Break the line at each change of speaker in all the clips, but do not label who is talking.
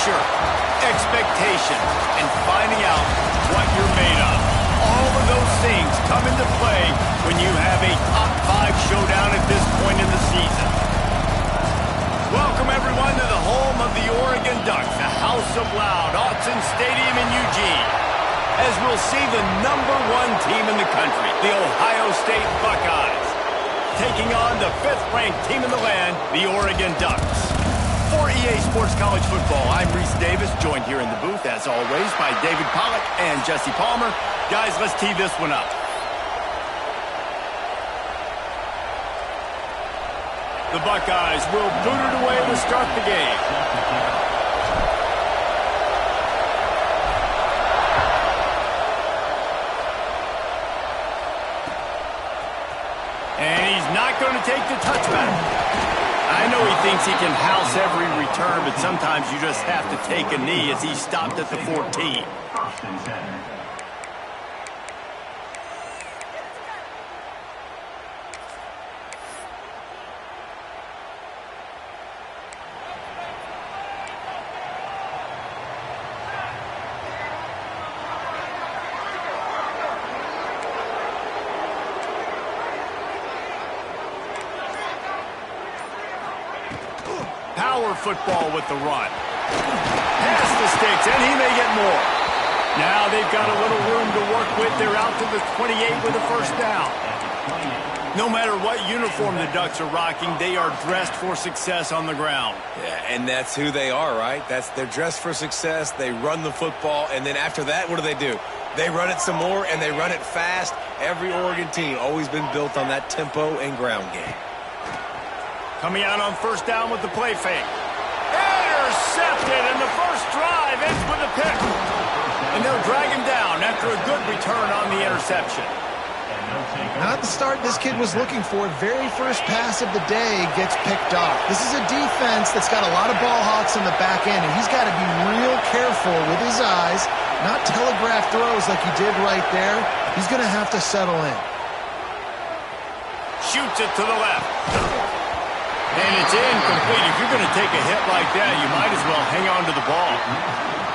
pressure, expectation, and finding out what you're made of. All of those things come into play when you have a top 5 showdown at this point in the season. Welcome, everyone, to the home of the Oregon Ducks, the House of Loud, Autzen Stadium in Eugene, as we'll see the #1 team in the country, the Ohio State Buckeyes, taking on the 5th-ranked team in the land, the Oregon Ducks. For EA Sports College Football, I'm Reese Davis, joined here in the booth, as always, by David Pollack and Jesse Palmer. Guys, let's tee this one up. The Buckeyes will boot it away to start the game. And he's not going to take the touchback. I know he thinks he can house every return, but sometimes you just have to take a knee as he stopped at the 14. Power football with the run. Past the sticks, and he may get more. Now they've got a little room to work with. They're out to the 28 with a first down. No matter what uniform the Ducks are rocking, they are dressed for success on the ground.
Yeah, and that's who they are, right? They're dressed for success. They run the football, and then after that, what do? They run it some more, and they run it fast. Every Oregon team always been built on that tempo and ground game.
Coming out on first down with the play fake. Intercepted, and the first drive ends with a pick. And they'll drag him down after a good return on the interception.
Not the start this kid was looking for. Very first pass of the day gets picked off. This is a defense that's got a lot of ball hawks in the back end, and he's got to be real careful with his eyes, not telegraph throws like he did right there. He's going to have to settle in.
Shoots it to the left. And it's incomplete. If you're going to take a hit like that, you might as well hang on to the ball.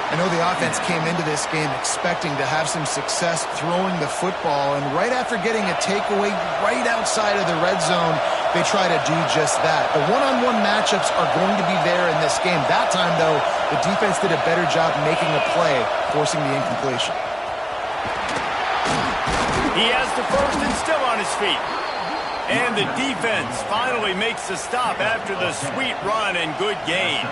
I know the offense came into this game expecting to have some success throwing the football, and right after getting a takeaway right outside of the red zone, they try to do just that. The one-on-one matchups are going to be there in this game. That time, though, the defense did a better job making a play, forcing the incompletion.
He has the first and still on his feet. And the defense finally makes the stop after the sweet run and good gain.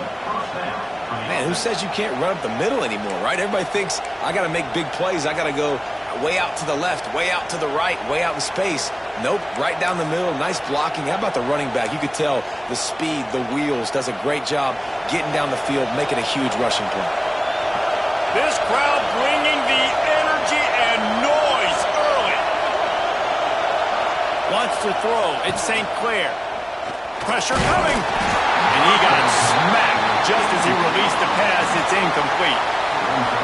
Man, who says you can't run up the middle anymore, right? Everybody thinks, I got to make big plays. I got to go way out to the left, way out to the right, way out in space. Nope, right down the middle, nice blocking. How about the running back? You could tell the speed, the wheels, does a great job getting down the field, making a huge rushing play.
This crowd bringing the energy and noise early. Wants to throw. It's St. Clair. Pressure coming. And he got smacked just as he released the pass. It's incomplete.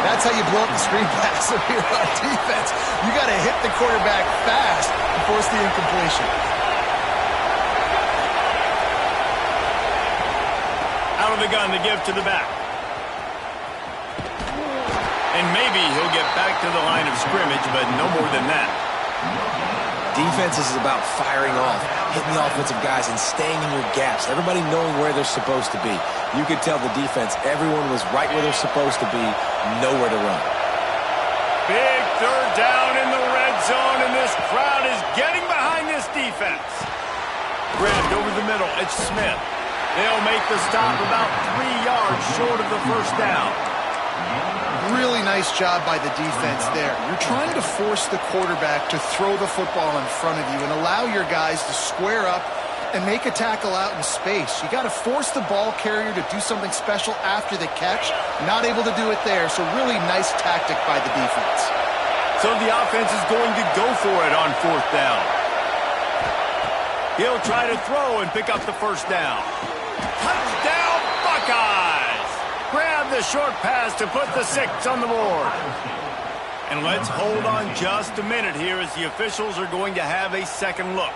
That's how you blow up the screen pass if you're on defense. You got to hit the quarterback fast and force the incompletion.
Out of the gun to give to the back. And maybe he'll get back to the line of scrimmage, but no more than that.
Defense is about firing off, hitting the offensive guys, and staying in your gaps. Everybody knowing where they're supposed to be. You could tell the defense, everyone was right where they're supposed to be, nowhere to run.
Big third down in the red zone, and this crowd is getting behind this defense. Ribbed over the middle, it's Smith. They'll make the stop about 3 yards short of the first down.
Really nice job by the defense there. You're trying to force the quarterback to throw the football in front of you and allow your guys to square up and make a tackle out in space. You got to force the ball carrier to do something special after the catch. Not able to do it there, so really nice tactic by the defense.
So the offense is going to go for it on fourth down. He'll try to throw and pick up the first down. Touchdown, Buckeyes! Grab the short pass to put the 6 on the board. And let's hold on just a minute here as the officials are going to have a second look.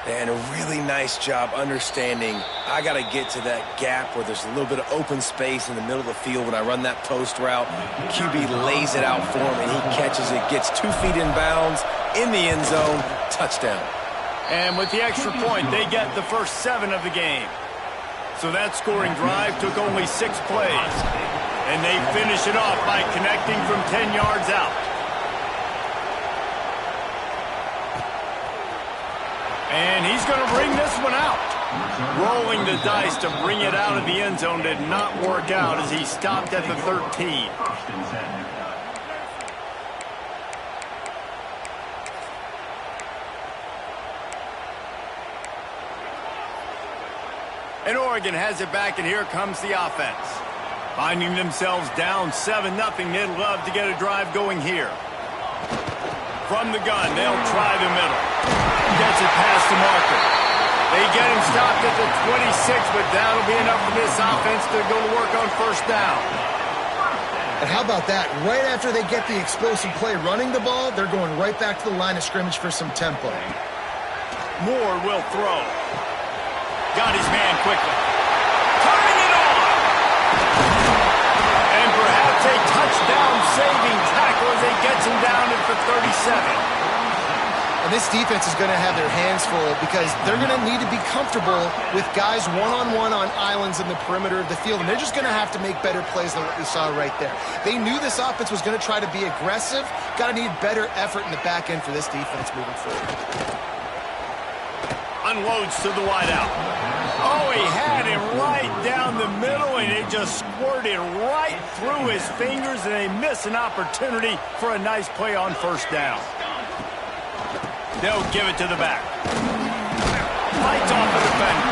And a really nice job understanding I got to get to that gap where there's a little bit of open space in the middle of the field when I run that post route. QB lays it out for him, and he catches it, gets 2 feet in bounds, in the end zone, touchdown.
And with the extra point, they get the first 7 of the game. So that scoring drive took only 6 plays. And they finish it off by connecting from 10 yards out. And he's going to bring this one out. Rolling the dice to bring it out of the end zone did not work out as he stopped at the 13. And Oregon has it back, and here comes the offense. Finding themselves down 7-0, they'd love to get a drive going here. From the gun, they'll try the middle. Gets it past the marker. They get him stopped at the 26, but that'll be enough for this offense to go to work on first down.
And how about that? Right after they get the explosive play running the ball, they're going right back to the line of scrimmage for some tempo.
Moore will throw. Got his man quickly. Turning it on! And perhaps a touchdown-saving tackle as he gets him down at the 37.
And this defense is going to have their hands full because they're going to need to be comfortable with guys one-on-one on islands in the perimeter of the field. And they're just going to have to make better plays than what we saw right there. They knew this offense was going to try to be aggressive. Got to need better effort in the back end for this defense moving forward.
Unloads to the wideout. Oh, he had him right down the middle, and it just squirted right through his fingers, and they miss an opportunity for a nice play on first down. They'll give it to the back. Fights off the defender.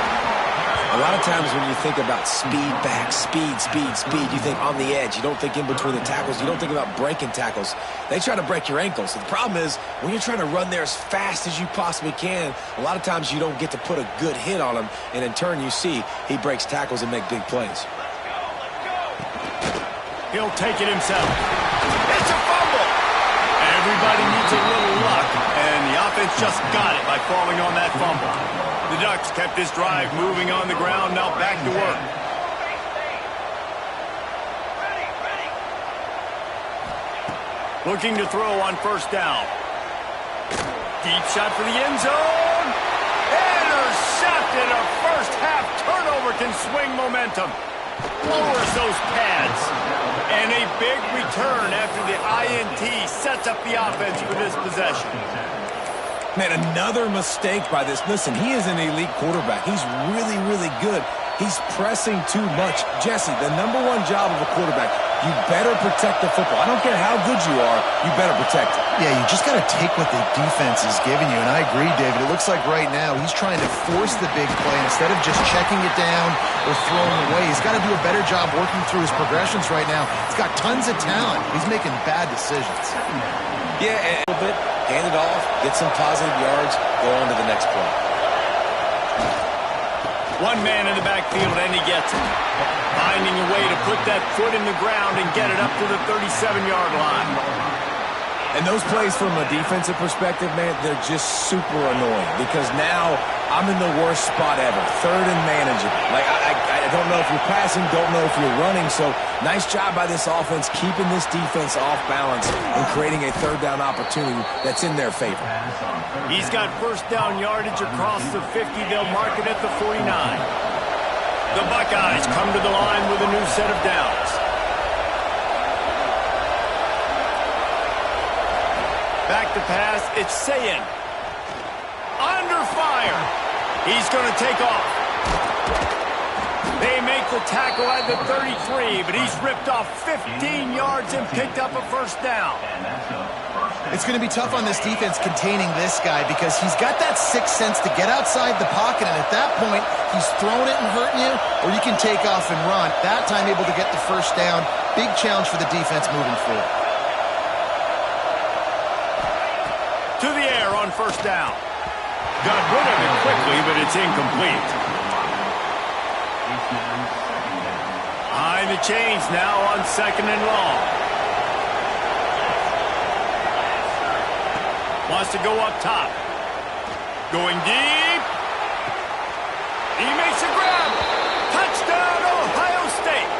A lot of times when you think about speed back, speed, you think on the edge. You don't think in between the tackles. You don't think about breaking tackles. They try to break your ankles. The problem is when you're trying to run there as fast as you possibly can, a lot of times you don't get to put a good hit on him, and in turn you see he breaks tackles and make big plays.
He'll take it himself. It's a fumble. Everybody needs a little luck, and the offense just got it by falling on that fumble. The Ducks kept this drive moving on the ground, now back to work. Looking to throw on first down. Deep shot for the end zone. Intercepted. A first half turnover can swing momentum. Lowers those pads. And a big return after the INT sets up the offense for this possession.
Man, another mistake by this. Listen, he is an elite quarterback. He's really, really good. He's pressing too much. Jesse, the #1 job of a quarterback, you better protect the football. I don't care how good you are, you better protect it.
Yeah, you just got to take what the defense is giving you. And I agree, David. It looks like right now he's trying to force the big play instead of just checking it down or throwing away. He's got to do a better job working through his progressions right now. He's got tons of talent. He's making bad decisions.
Yeah, and a little bit, hand it off, get some positive yards, go on to the next play.
One man in the backfield, and he gets it. Finding a way to put that foot in the ground and get it up to the 37-yard line.
And those plays from a defensive perspective, man, they're just super annoying because now I'm in the worst spot ever. Third and manageable. Like, I don't know if you're passing, don't know if you're running. So nice job by this offense keeping this defense off balance and creating a third down opportunity that's in their favor.
He's got first down yardage across the 50. They'll mark it at the 49. The Buckeyes come to the line with a new set of downs. Back to pass, it's Sayin. Under fire. He's going to take off. They make the tackle at the 33, but he's ripped off 15 yards and picked up a first down.
It's going to be tough on this defense containing this guy because he's got that sixth sense to get outside the pocket, and at that point, he's throwing it and hurting you, or you can take off and run. That time able to get the first down. Big challenge for the defense moving forward.
To the air on first down. Got rid of it quickly, but it's incomplete. Behind the chains now on second and long. Wants to go up top. Going deep. He makes a grab. Touchdown, Ohio State.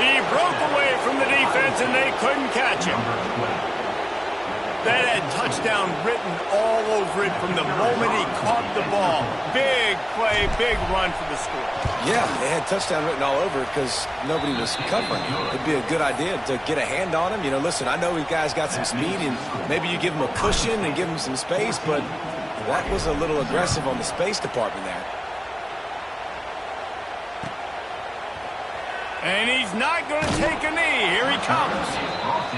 He broke away from the defense, and they couldn't catch him. That had touchdown written all over it from the moment he caught the ball. Big play, big run for the score.
Yeah, they had touchdown written all over it because nobody was covering him. It'd be a good idea to get a hand on him. You know, listen, I know you guys got some speed, and maybe you give him a cushion and give him some space, but that was a little aggressive on the space department there.
And he's not going to take a knee. Here he comes.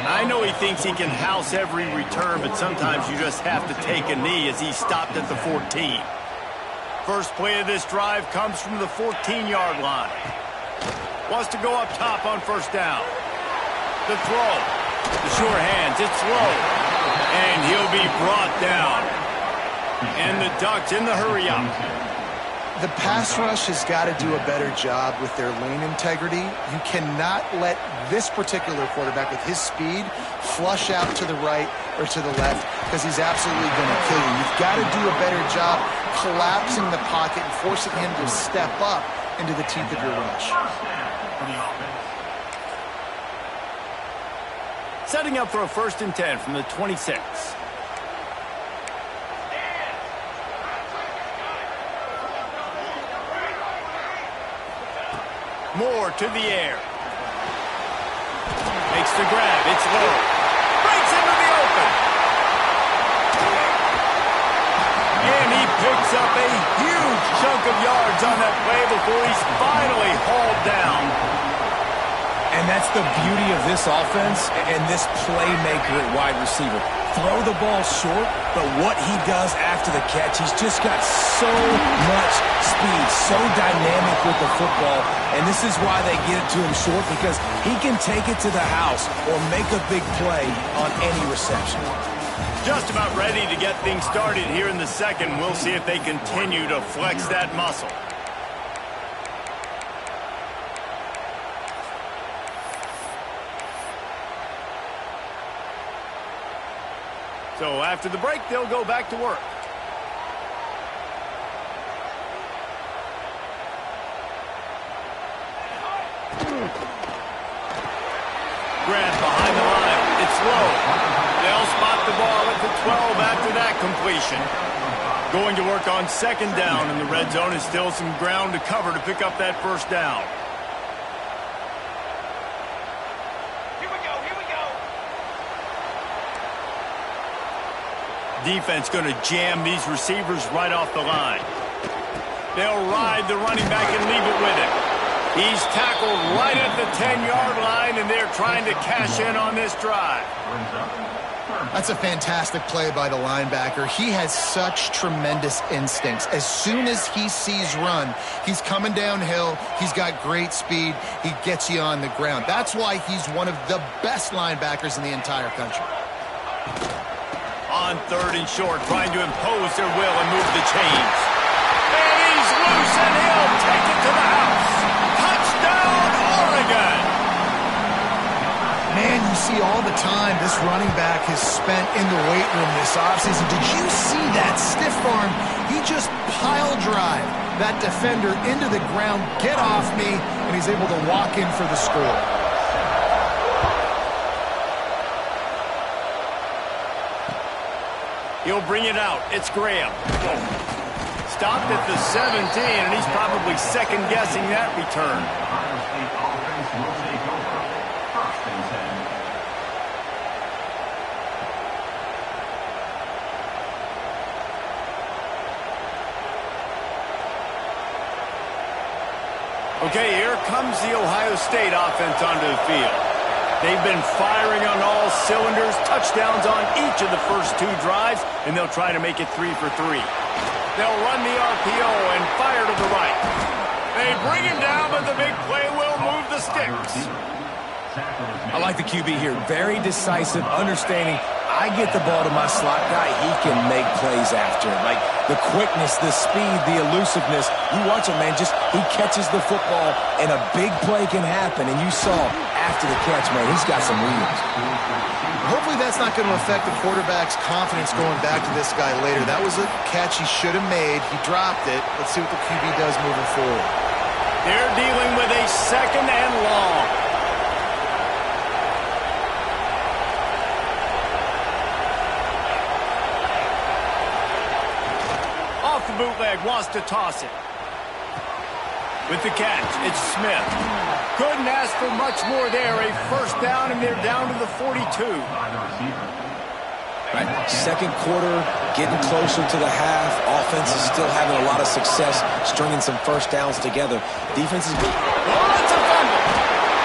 I know he thinks he can house every return, but sometimes you just have to take a knee as he stopped at the 14. First play of this drive comes from the 14-yard line. Wants to go up top on first down. The throw. The sure hands. It's low. And he'll be brought down. And the Ducks in the hurry-up.
The pass rush has got to do a better job with their lane integrity. You cannot let this particular quarterback with his speed flush out to the right or to the left because he's absolutely going to kill you. You've got to do a better job collapsing the pocket and forcing him to step up into the teeth of your rush.
Setting up for a 1st and 10 from the 26. Moore to the air. Makes the grab. It's low. Breaks into the open. And he picks up a huge chunk of yards on that play before he's finally hauled down.
And that's the beauty of this offense and this playmaker at wide receiver. Throw the ball short, but what he does after the catch, he's just got so much speed, so dynamic with the football, and this is why they get it to him short, because he can take it to the house or make a big play on any reception.
Just about ready to get things started here in the second. We'll see if they continue to flex that muscle. So after the break, they'll go back to work. Grant behind the line. It's low. They'll spot the ball at the 12 after that completion. Going to work on 2nd down in the red zone is still some ground to cover to pick up that 1st down. Defense going to jam these receivers right off the line. They'll ride the running back and leave it with him. He's tackled right at the 10-yard line, and they're trying to cash in on this drive.
That's a fantastic play by the linebacker. He has such tremendous instincts. As soon as he sees run, he's coming downhill. He's got great speed. He gets you on the ground. That's why he's one of the best linebackers in the entire country.
On 3rd and short, trying to impose their will and move the chains. And he's loose, and he'll take it to the house. Touchdown, Oregon!
Man, you see all the time this running back has spent in the weight room this offseason. Did you see that stiff arm? He just pile drive that defender into the ground, get off me, and he's able to walk in for the score.
He'll bring it out. It's Graham. Stopped at the 17, and he's probably second-guessing that return. Okay, here comes the Ohio State offense onto the field. They've been firing on all cylinders, touchdowns on each of the first 2 drives, and they'll try to make it 3 for 3. They'll run the RPO and fire to the right. They bring him down, but the big play will move the sticks.
I like the QB here. Very decisive, understanding. I get the ball to my slot guy, he can make plays after it. Like the quickness, the speed, the elusiveness. You watch him, man, just he catches the football and a big play can happen. And you saw after the catch, man, he's got some wheels.
Hopefully that's not going to affect the quarterback's confidence going back to this guy later. That was a catch he should have made. He dropped it. Let's see what the QB does moving forward.
They're dealing with a 2nd and long. Off the bootleg, wants to toss it. With the catch, it's Smith. Couldn't ask for much more there. A 1st down, and they're down to the 42.
Right. 2nd quarter, getting closer to the half. Offense is still having a lot of success stringing some 1st downs together. Defense is...
Oh, it's a fumble.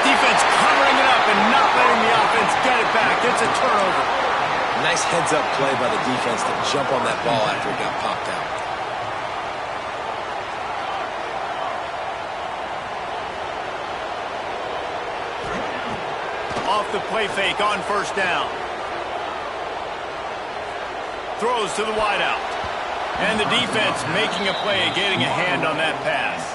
Defense covering it up and not letting the offense get it back. It's a turnover.
Nice heads-up play by the defense to jump on that ball after it got popped out.
Off the play fake on 1st down. Throws to the wideout. And the defense making a play and getting a hand on that pass.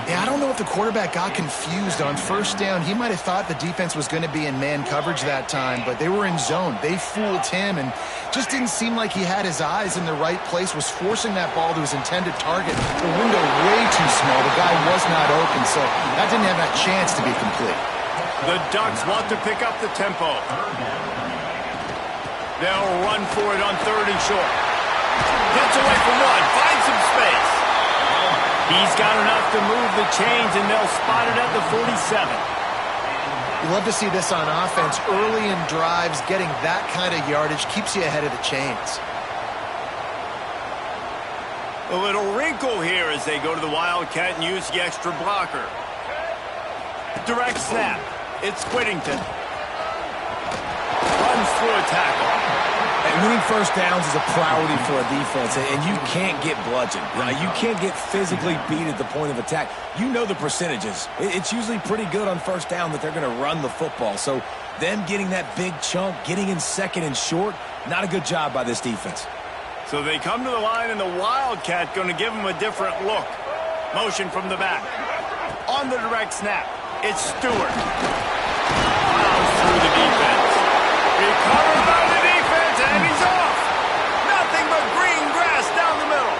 Yeah, I don't know if the quarterback got confused on 1st down. He might have thought the defense was going to be in man coverage that time, but they were in zone. They fooled him and just didn't seem like he had his eyes in the right place, was forcing that ball to his intended target. The window way too small. The guy was not open, so that didn't have that chance to be complete.
The Ducks want to pick up the tempo. They'll run for it on 3rd and short. Gets away from 1, finds some space. He's got enough to move the chains, and they'll spot it at the 47.
You love to see this on offense. Early in drives, getting that kind of yardage keeps you ahead of the chains.
A little wrinkle here as they go to the Wildcat and use the extra blocker. Direct snap. It's Whittington. Runs through a tackle.
And winning 1st downs is a priority for a defense, and you can't get bludgeoned. You can't get physically beat at the point of attack. You know the percentages. It's usually pretty good on 1st down that they're going to run the football. So them getting that big chunk, getting in 2nd and short, not a good job by this defense.
So they come to the line, and the Wildcat going to give them a different look. Motion from the back. On the direct snap, it's Stewart. Plows through the defense. Recovered by the defense, and he's off. Nothing but green grass down the middle.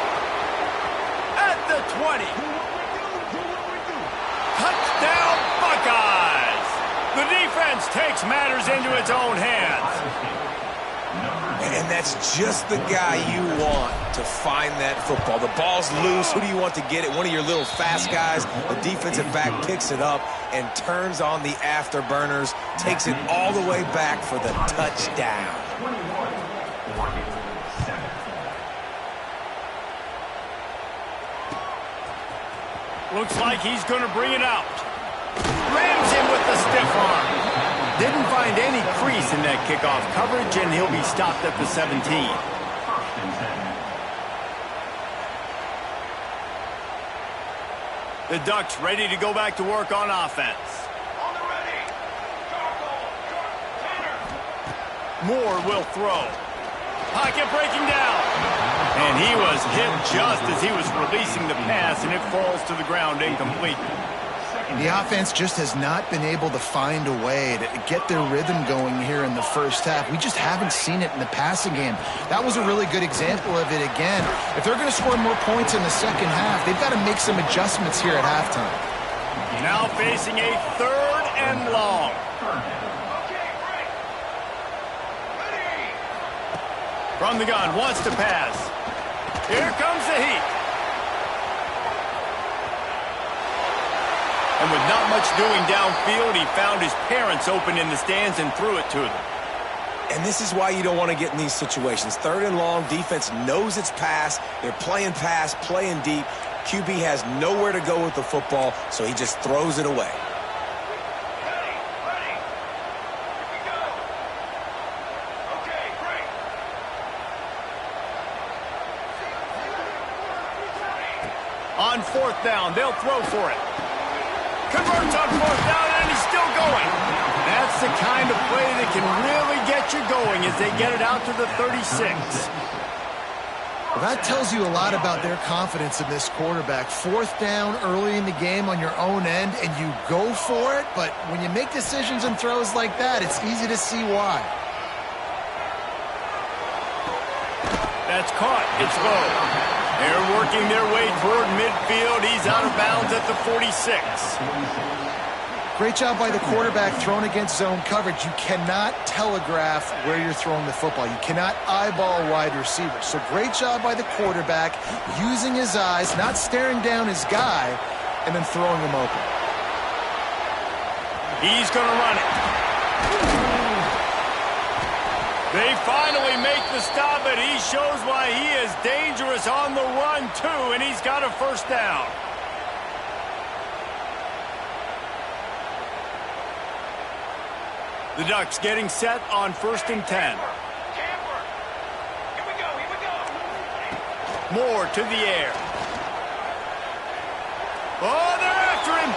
At the 20. Touchdown, Buckeyes. The defense takes matters into its own hands.
And that's just the guy you want to find that football. The ball's loose. Who do you want to get it? One of your little fast guys. The defensive back picks it up and turns on the afterburners, takes it all the way back for the touchdown.
Looks like he's going to bring it out. Rams him with the stiff arm. Didn't find any crease in that kickoff coverage, and he'll be stopped at the 17. The Ducks ready to go back to work on offense. Moore will throw. Pocket breaking down. And he was hit just as he was releasing the pass, and it falls to the ground incomplete.
The offense just has not been able to find a way to get their rhythm going here in the 1st half. We just haven't seen it in the passing game. That was a really good example of it again. If they're going to score more points in the 2nd half, they've got to make some adjustments here at halftime.
Now facing a 3rd and long. From the gun, wants to pass. Here comes the heat. And with not much doing downfield, he found his parents open in the stands and threw it to them.
And this is why you don't want to get in these situations. 3rd and long, defense knows it's pass. They're playing pass, playing deep. QB has nowhere to go with the football, so he just throws it away.
On 4th down, they'll throw for it. Converts on 4th down, and he's still going. That's the kind of play that can really get you going as they get it out to the 36.
Well, that tells you a lot about their confidence in this quarterback. Fourth down early in the game on your own end, and you go for it, but when you make decisions and throws like that, it's easy to see why.
That's caught. It's low. They're working their way toward midfield. He's out of bounds at the 46.
Great job by the quarterback thrown against zone coverage. You cannot telegraph where you're throwing the football. You cannot eyeball wide receivers. So great job by the quarterback using his eyes, not staring down his guy, and then throwing him open.
He's going to run it. They finally make the stop, and he shows why he is dangerous on the run, too, and he's got a first down. The Ducks getting set on 1st and 10. Moore to the air. Oh, they're after him.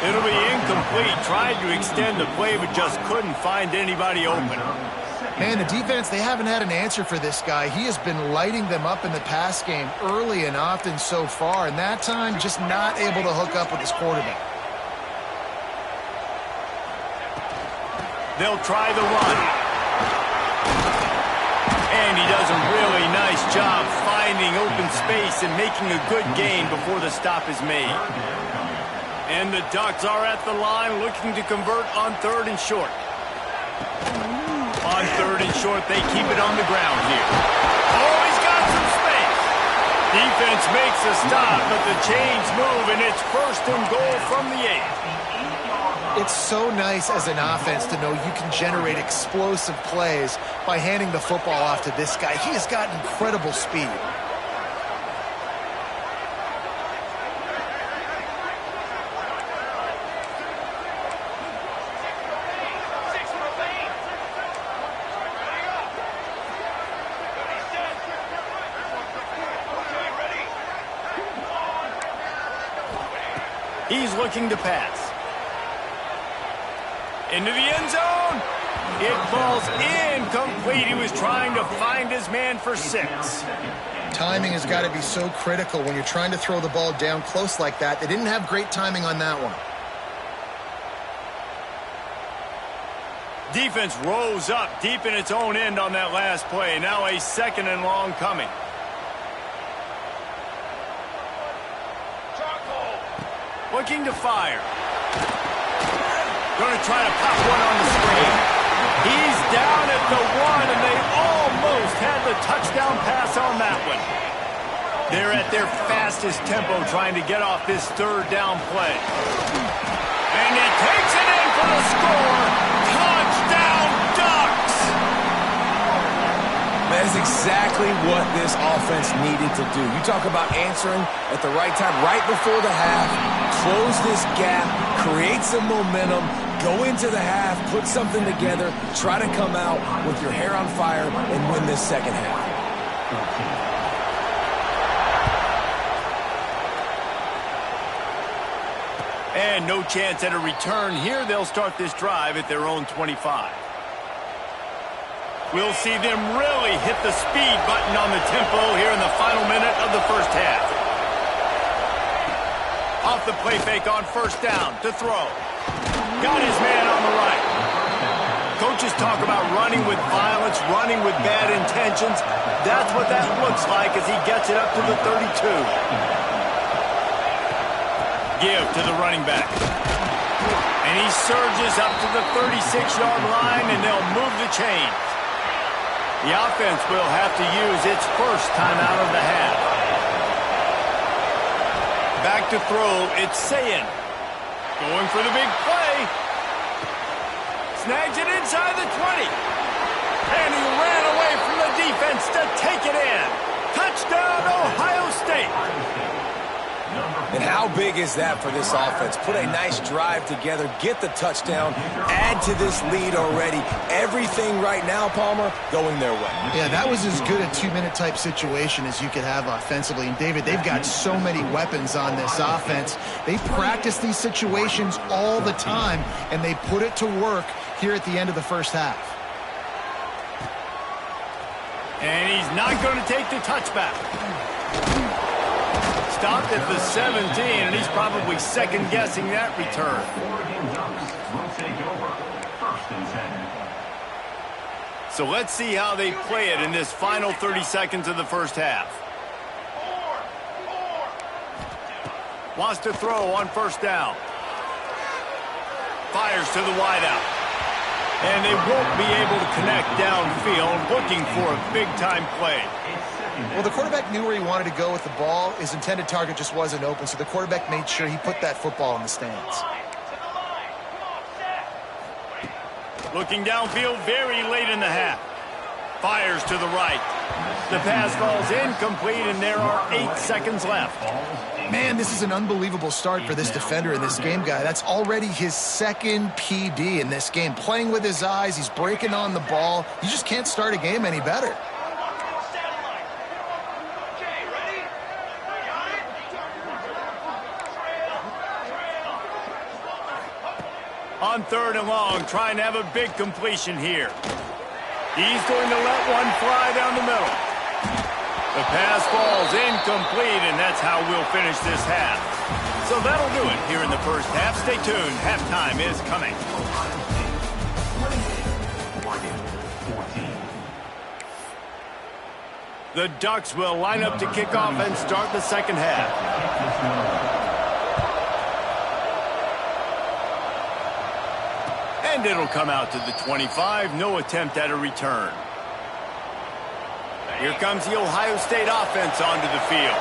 It'll be incomplete. Tried to extend the play, but just couldn't find anybody open.
Man, the defense, they haven't had an answer for this guy. He has been lighting them up in the pass game early and often so far, and that time just not able to hook up with his quarterback.
They'll try the run. And he does a really nice job finding open space and making a good gain before the stop is made. And the Ducks are at the line looking to convert on 3rd and short. On 3rd and short, they keep it on the ground here. Oh, he's got some space. Defense makes a stop, but the chains move, and it's 1st and goal from the 8.
It's so nice as an offense to know you can generate explosive plays by handing the football off to this guy. He has got incredible speed.
He's looking to pass. Into the end zone. It falls incomplete. He was trying to find his man for 6.
Timing has got to be so critical when you're trying to throw the ball down close like that. They didn't have great timing on that one.
Defense rose up deep in its own end on that last play. Now a 2nd and long coming. Looking to fire. Going to try to pop one on the screen. He's down at the 1, and they almost had the touchdown pass on that one. They're at their fastest tempo trying to get off this 3rd down play. And he takes it in for the score. Touchdown, Ducks!
That is exactly what this offense needed to do. You talk about answering at the right time, right before the half, close this gap, create some momentum, go into the half, put something together, try to come out with your hair on fire and win this 2nd half.
And no chance at a return here. They'll start this drive at their own 25. We'll see them really hit the speed button on the tempo here in the final minute of the 1st half. Off the play fake on 1st down to throw. Got his man on the right. Coaches talk about running with violence, running with bad intentions. That's what that looks like as he gets it up to the 32. Give to the running back. And he surges up to the 36-yard line, and they'll move the chains. The offense will have to use its first timeout of the half. Back to throw, it's Sayin. Going for the big play. Snags it inside the 20. And he ran away from the defense to take it in. Touchdown, Ohio State.
And how big is that for this offense? Put a nice drive together, get the touchdown, add to this lead already. Everything right now, Palmer, going their way.
Yeah, that was as good a 2-minute type situation as you could have offensively. And, David, they've got so many weapons on this offense. They practice these situations all the time, and they put it to work here at the end of the 1st half.
And he's not going to take the touchback. Stopped at the 17, and he's probably second-guessing that return. So let's see how they play it in this final 30 seconds of the first half. Wants to throw on first down. Fires to the wideout. And they won't be able to connect downfield, looking for a big-time play.
Well, the quarterback knew where he wanted to go with the ball. His intended target just wasn't open, so the quarterback made sure he put that football in the stands.
Looking downfield very late in the half. Fires to the right. The pass falls incomplete, and there are 8 seconds left.
Man, this is an unbelievable start for this defender in this game, guy. That's already his second PD in this game. Playing with his eyes, he's breaking on the ball. You just can't start a game any better.
On 3rd and long, trying to have a big completion here. He's going to let one fly down the middle. The pass falls incomplete, and that's how we'll finish this half. So that'll do it here in the first half. Stay tuned. Halftime is coming. The Ducks will line up to kick off and start the second half. And it'll come out to the 25. No attempt at a return. Here comes the Ohio State offense onto the field.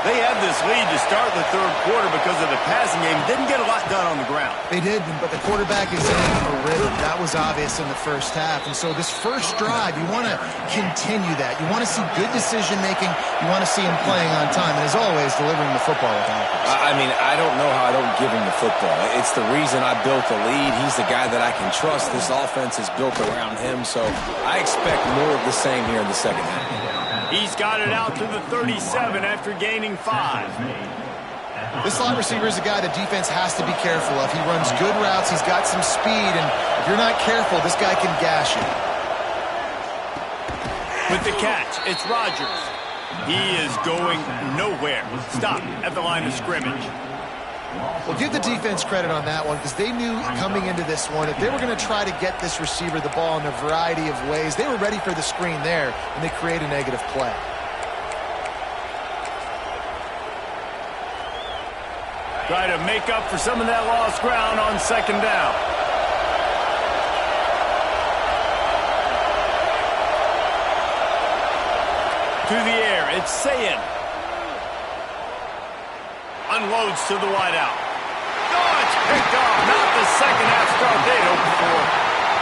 They had this lead to start the 3rd quarter because of the passing game. Didn't get a lot done on the ground.
They did, but the quarterback is in a rhythm. That was obvious in the first half. And so this first drive, you want to continue that. You want to see good decision-making. You want to see him playing on time. And as always, delivering the football with accuracy.
I mean, I don't know how I don't give him the football. It's the reason I built the lead. He's the guy that I can trust. This offense is built around him. So I expect more of the same here in the second half.
He's got it out to the 37 after gaining 5.
This slot receiver is a guy the defense has to be careful of. He runs good routes. He's got some speed, and if you're not careful, this guy can gash you.
With the catch, it's Rodgers. He is going nowhere. Stop at the line of scrimmage.
Well, give the defense credit on that one because they knew coming into this one if they were going to try to get this receiver the ball in a variety of ways, they were ready for the screen there, and they create a negative play.
Try to make up for some of that lost ground on 2nd down. To the air, it's Sayin. Unloads to the wideout. Oh, it's picked off. Not the second half start they'd hoped for.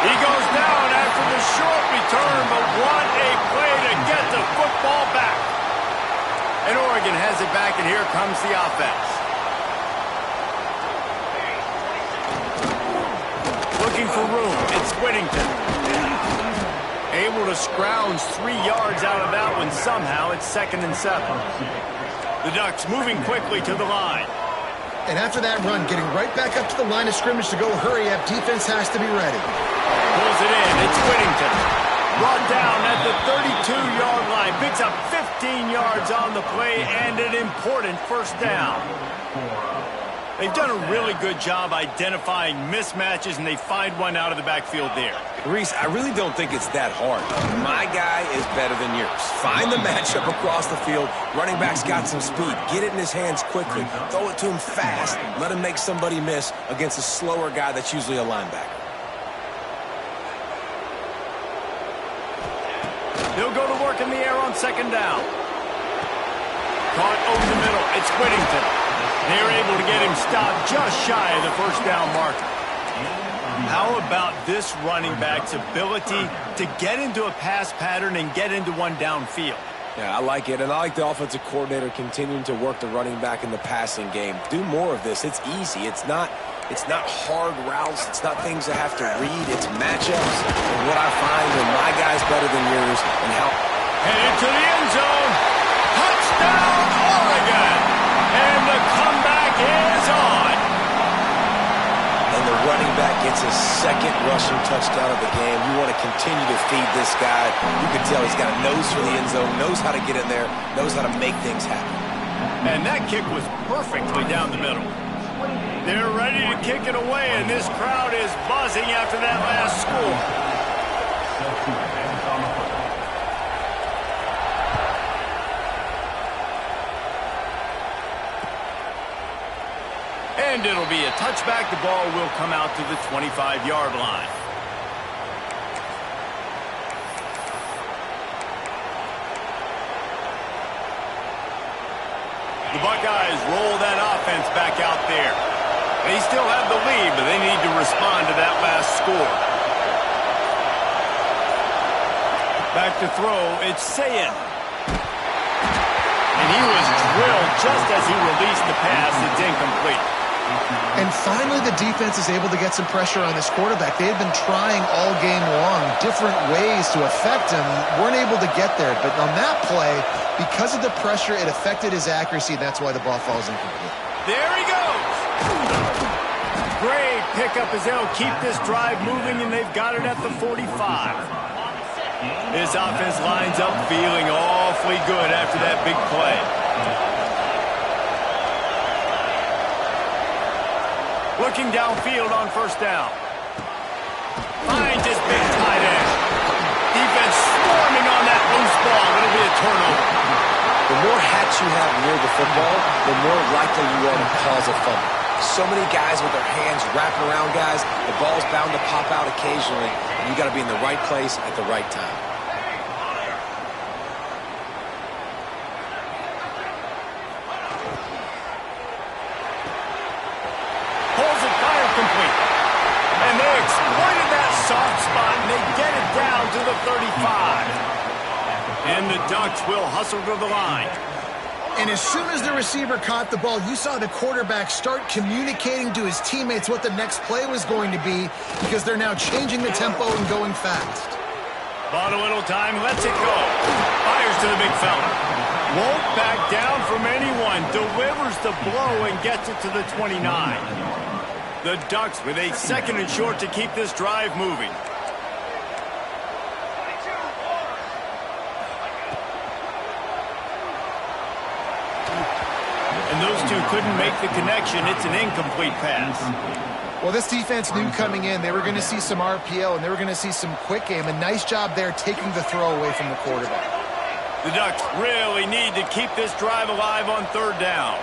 He goes down after the short return, but what a play to get the football back. And Oregon has it back, and here comes the offense. Looking for room. It's Whittington. Able to scrounge 3 yards out of that one somehow. It's 2nd and 7. The Ducks moving quickly to the line.
And after that run, getting right back up to the line of scrimmage to go hurry up, defense has to be ready.
Pulls it in. It's Whittington. Brought down at the 32-yard line. Picks up 15 yards on the play and an important first down. They've done a really good job identifying mismatches, and they find one out of the backfield there.
Reese, I really don't think it's that hard. My guy is better than yours. Find the matchup across the field. Running back's got some speed. Get it in his hands quickly. Throw it to him fast. Let him make somebody miss against a slower guy that's usually a linebacker.
He'll go to work in the air on 2nd down. Caught over the middle. It's Whittington. They're able to get him stopped just shy of the first down marker. How about this running back's ability to get into a pass pattern and get into one downfield?
Yeah, I like it, and I like the offensive coordinator continuing to work the running back in the passing game. Do more of this. It's easy. It's not hard routes. It's not things that have to read. It's matchups. And what I find when my guy's better than yours and how...
Headed to the end zone. Touchdown, Oregon. And the comeback is on.
And the running back gets gets his second rushing touchdown of the game. You want to continue to feed this guy. You can tell he's got a nose for the end zone, knows how to get in there, knows how to make things happen.
And that kick was perfectly down the middle. They're ready to kick it away, and this crowd is buzzing after that last score. And it'll be a touchback. The ball will come out to the 25-yard line. The Buckeyes roll that offense back out there. They still have the lead, but they need to respond to that last score. Back to throw, it's Sayin. And he was drilled just as he released the pass. It's incomplete.
And finally, the defense is able to get some pressure on this quarterback. They had been trying all game long different ways to affect him. Weren't able to get there. But on that play, because of the pressure, it affected his accuracy. That's why the ball falls incomplete.
There he goes. Great pickup as they'll keep this drive moving, and they've got it at the 45. This offense lines up feeling awfully good after that big play. Looking downfield on first down. Finds his big tight end. Defense swarming on that loose ball. It'll be a turnover.
The more hats you have near the football, the more likely you are to cause a fumble. So many guys with their hands wrapping around guys, the ball's bound to pop out occasionally, and you got to be in the right place at the right time.
Pulls it fire complete. And they exploited that soft spot, and they get it down to the 35. And the Ducks will hustle to the line.
And as soon as the receiver caught the ball, you saw the quarterback start communicating to his teammates what the next play was going to be, because they're now changing the tempo and going fast.
Bought a little time, lets it go. Fires to the big fella. Won't back down from anyone. Delivers the blow and gets it to the 29. The Ducks with a second and short to keep this drive moving. And those two couldn't make the connection. It's an incomplete pass.
Well, this defense knew coming in they were going to see some RPO and they were going to see some quick game. A nice job there taking the throw away from the quarterback.
The Ducks really need to keep this drive alive on third down.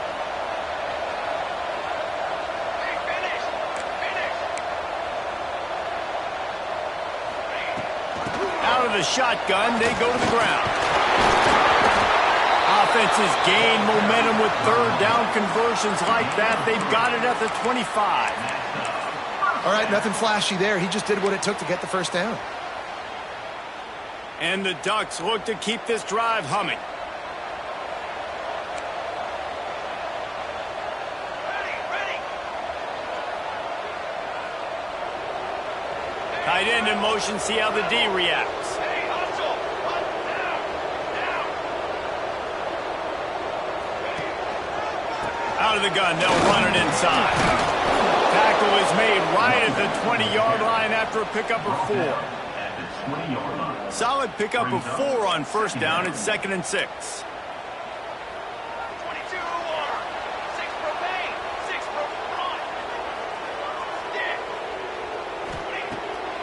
Out of the shotgun, they go to the ground. Offenses gain momentum with third down conversions like that. They've got it at the 25.
All right, nothing flashy there. He just did what it took to get the first down.
And the Ducks look to keep this drive humming. Tight end in motion, see how the D reacts. Out of the gun, they'll run it inside. Tackle is made right at the 20-yard line after a pickup of 4. Solid pickup of 4 on first down. It's 2nd and 6.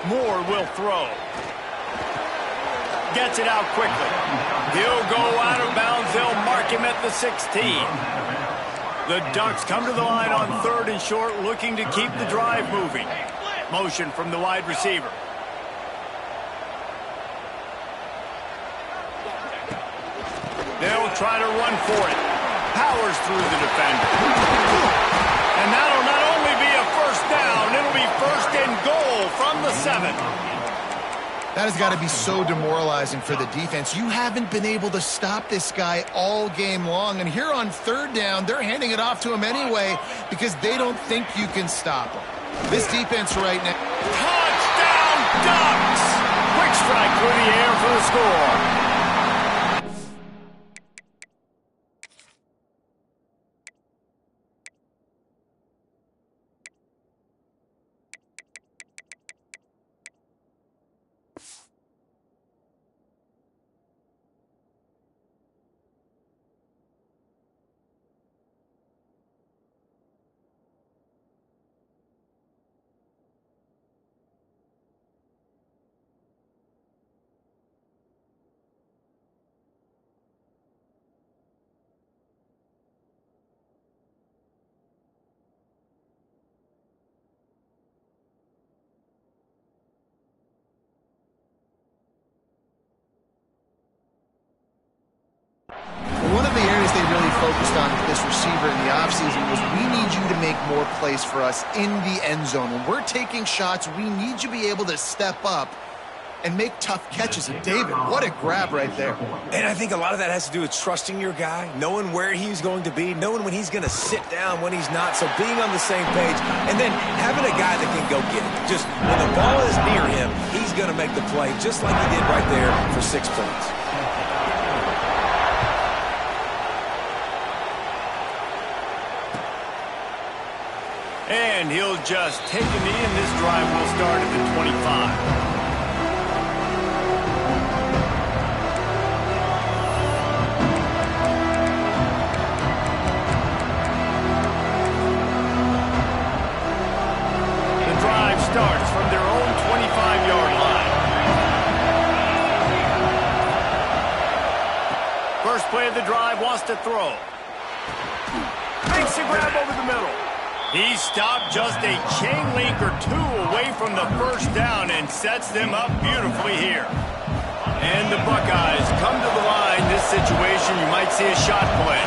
Moore will throw. Gets it out quickly. He'll go out of bounds. They'll mark him at the 16. The Ducks come to the line on 3rd and short, looking to keep the drive moving. Motion from the wide receiver. They'll try to run for it. Powers through the defender. And that'll not only be a first down, it'll be 1st and goal from the 7.
That has got to be so demoralizing for the defense. You haven't been able to stop this guy all game long. And here on 3rd down, they're handing it off to him anyway because they don't think you can stop him. This defense right now.
Touchdown, Ducks! Quick strike through the air for the score.
One of the areas they really focused on with this receiver in the offseason was we need you to make more plays for us in the end zone. When we're taking shots, we need you to be able to step up and make tough catches. And David, what a grab right there.
And I think a lot of that has to do with trusting your guy, knowing where he's going to be, knowing when he's going to sit down, when he's not. So being on the same page, and then having a guy that can go get it. Just when the ball is near him, he's going to make the play, just like he did right there for 6 points.
And he'll just take a knee, and this drive will start at the 25. Starts from their own 25-yard line. First play of the drive, wants to throw. Makes a grab over the middle. He stopped just a chain link or two away from the first down and sets them up beautifully here. And the Buckeyes come to the line. This situation, you might see a shot play.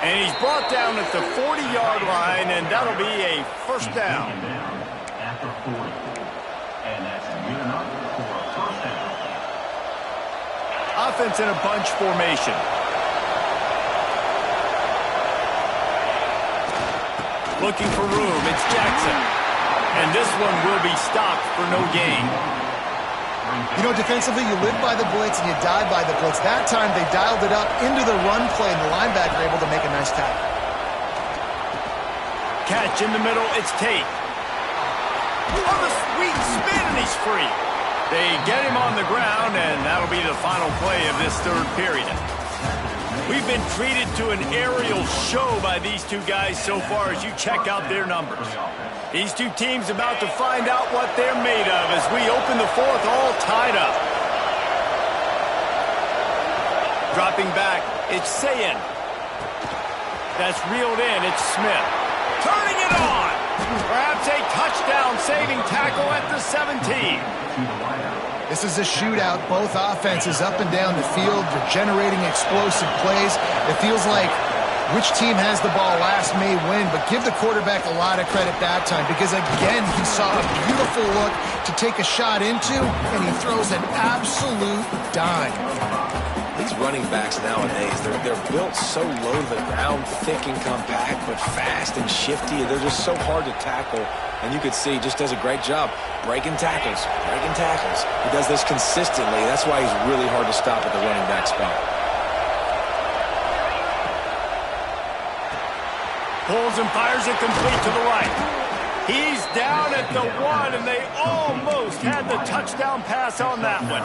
And he's brought down at the 40-yard line, and that'll be a first down.
After 40. And that's good enough for a first down.
Offense in a bunch formation. Looking for room, it's Jackson. And this one will be stopped for no gain.
You know, defensively, you live by the blitz and you die by the blitz. That time, they dialed it up into the run play, and the linebacker able to make a nice tackle.
Catch in the middle, it's Tate. On the sweet spin, and he's free. They get him on the ground, and that'll be the final play of this third period. We've been treated to an aerial show by these two guys so far as you check out their numbers. These two teams about to find out what they're made of as we open the fourth all tied up. Dropping back, it's Sayin. That's reeled in, it's Smith. Turning it on! Perhaps a touchdown-saving tackle at the 17.
This is a shootout. Both offenses up and down the field. They're generating explosive plays. It feels like which team has the ball last may win, but give the quarterback a lot of credit that time because, again, he saw a beautiful look to take a shot into, and he throws an absolute dime.
These running backs nowadays, they're built so low to the ground, thick and compact, but fast and shifty. They're just so hard to tackle, and you could see he just does a great job breaking tackles, breaking tackles. He does this consistently. That's why he's really hard to stop at the running back spot.
Pulls and fires it complete to the right. He's down at the 1, and they almost had the touchdown pass on that one.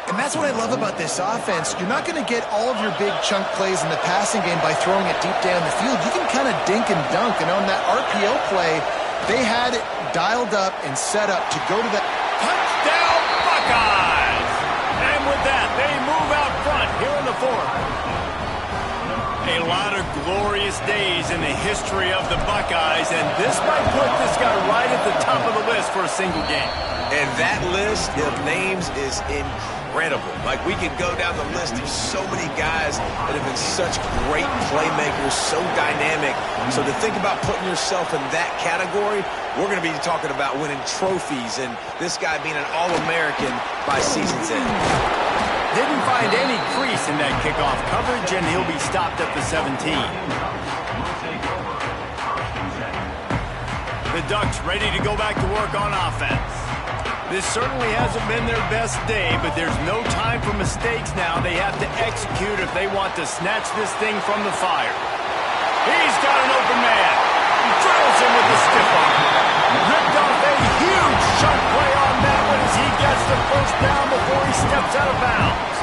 And that's what I love about this offense. You're not going to get all of your big chunk plays in the passing game by throwing it deep down the field. You can kind of dink and dunk. And on that RPO play, they had it dialed up and set up to go to the
touchdown Buckeyes. And with that, they move out front here in the fourth. A lot of glorious days in the history of the Buckeyes, and this might put this guy right at the top of the list for a single game.
And that list of names is incredible. Like, we could go down the list of so many guys that have been such great playmakers, so dynamic. So to think about putting yourself in that category, we're going to be talking about winning trophies and this guy being an All-American by season's end.
Didn't find any crease in that kickoff coverage, and he'll be stopped at the 17. The Ducks ready to go back to work on offense. This certainly hasn't been their best day, but there's no time for mistakes now. They have to execute if they want to snatch this thing from the fire. He's got an open man. He drills him with the stiff arm. Ripped off a huge chunk play on that one as he gets the first down before he steps out of bounds.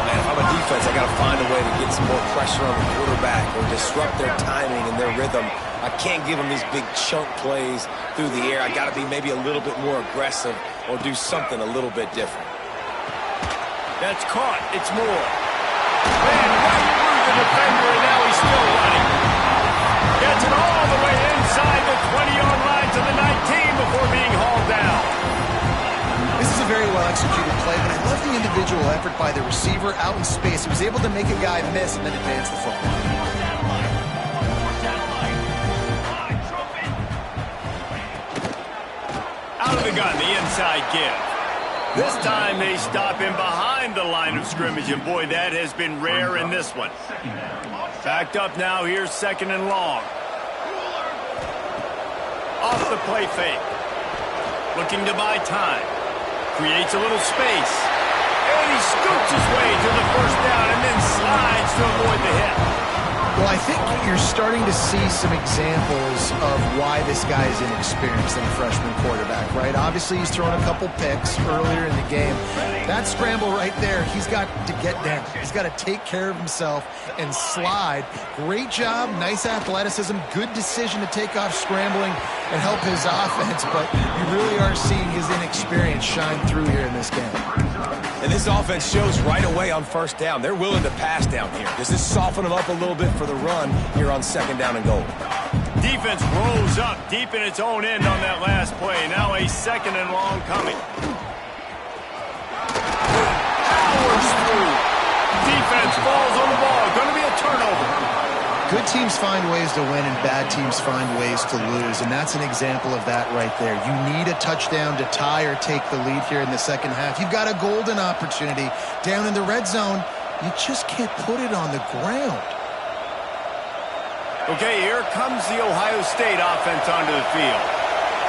Man, if I'm a defense, I got to find a way to get some more pressure on the quarterback or disrupt their timing and their rhythm. I can't give them these big chunk plays through the air. I got to be maybe a little bit more aggressive or do something a little bit different.
That's caught. It's Moore. Man, right through the defender, and now he's still running. Gets it all the way inside the 20-yard line to the 19 before being
well-executed play, but I love the individual effort by the receiver out in space. He was able to make a guy miss and then advance the football.
Out of the gun, the inside give. This time they stop him behind the line of scrimmage, and boy, that has been rare in this one. Backed up now, here's second and long. Off the play fake. Looking to buy time. Creates a little space. And he scoots his way to the first down and then slides to avoid the hit.
Well, I think you're starting to see some examples of why this guy is inexperienced in a freshman quarterback, right? Obviously, he's thrown a couple picks earlier in the game. That scramble right there, he's got to get down. He's got to take care of himself and slide. Great job, nice athleticism, good decision to take off scrambling and help his offense, but you really are seeing his inexperience shine through here in this game.
And this offense shows right away on first down. They're willing to pass down here. Does this soften them up a little bit for the run here on second down and goal?
Defense rose up deep in its own end on that last play. Now a second and long coming. Powers through. Defense falls on the ball. Going to be a turnover.
Good teams find ways to win and bad teams find ways to lose, and that's an example of that right there. You need a touchdown to tie or take the lead here in the second half. You've got a golden opportunity down in the red zone. You just can't put it on the ground.
Okay, here comes the Ohio State offense onto the field.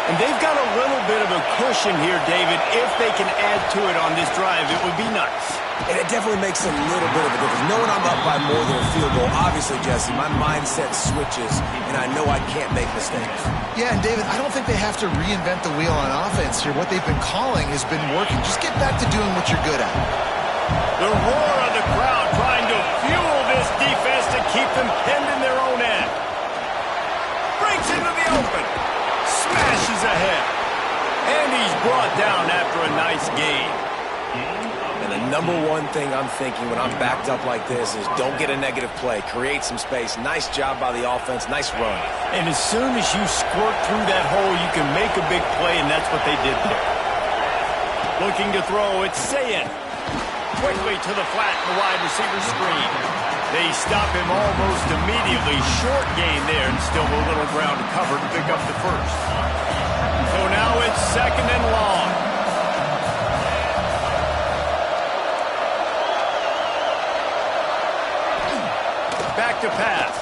And they've got a little bit of a cushion here, David. If they can add to it on this drive, it would be nice.
And it definitely makes a little bit of a difference. Knowing I'm up by more than a field goal, obviously, Jesse, my mindset switches, and I know I can't make mistakes.
Yeah, and David, I don't think they have to reinvent the wheel on offense here. What they've been calling has been working. Just get back to doing what you're good at.
The roar of the crowd trying to fuel this defense to keep them pinned in their own end. Breaks into the open. Smashes ahead. And he's brought down after a nice gain.
And the number one thing I'm thinking when I'm backed up like this is don't get a negative play. Create some space. Nice job by the offense. Nice run.
And as soon as you squirt through that hole, you can make a big play, and that's what they did there. Looking to throw, it's Sayin. Quickly to the flat, the wide receiver screen. They stop him almost immediately. Short gain there, and still a little ground to cover to pick up the first. So now it's second and long. Back to pass.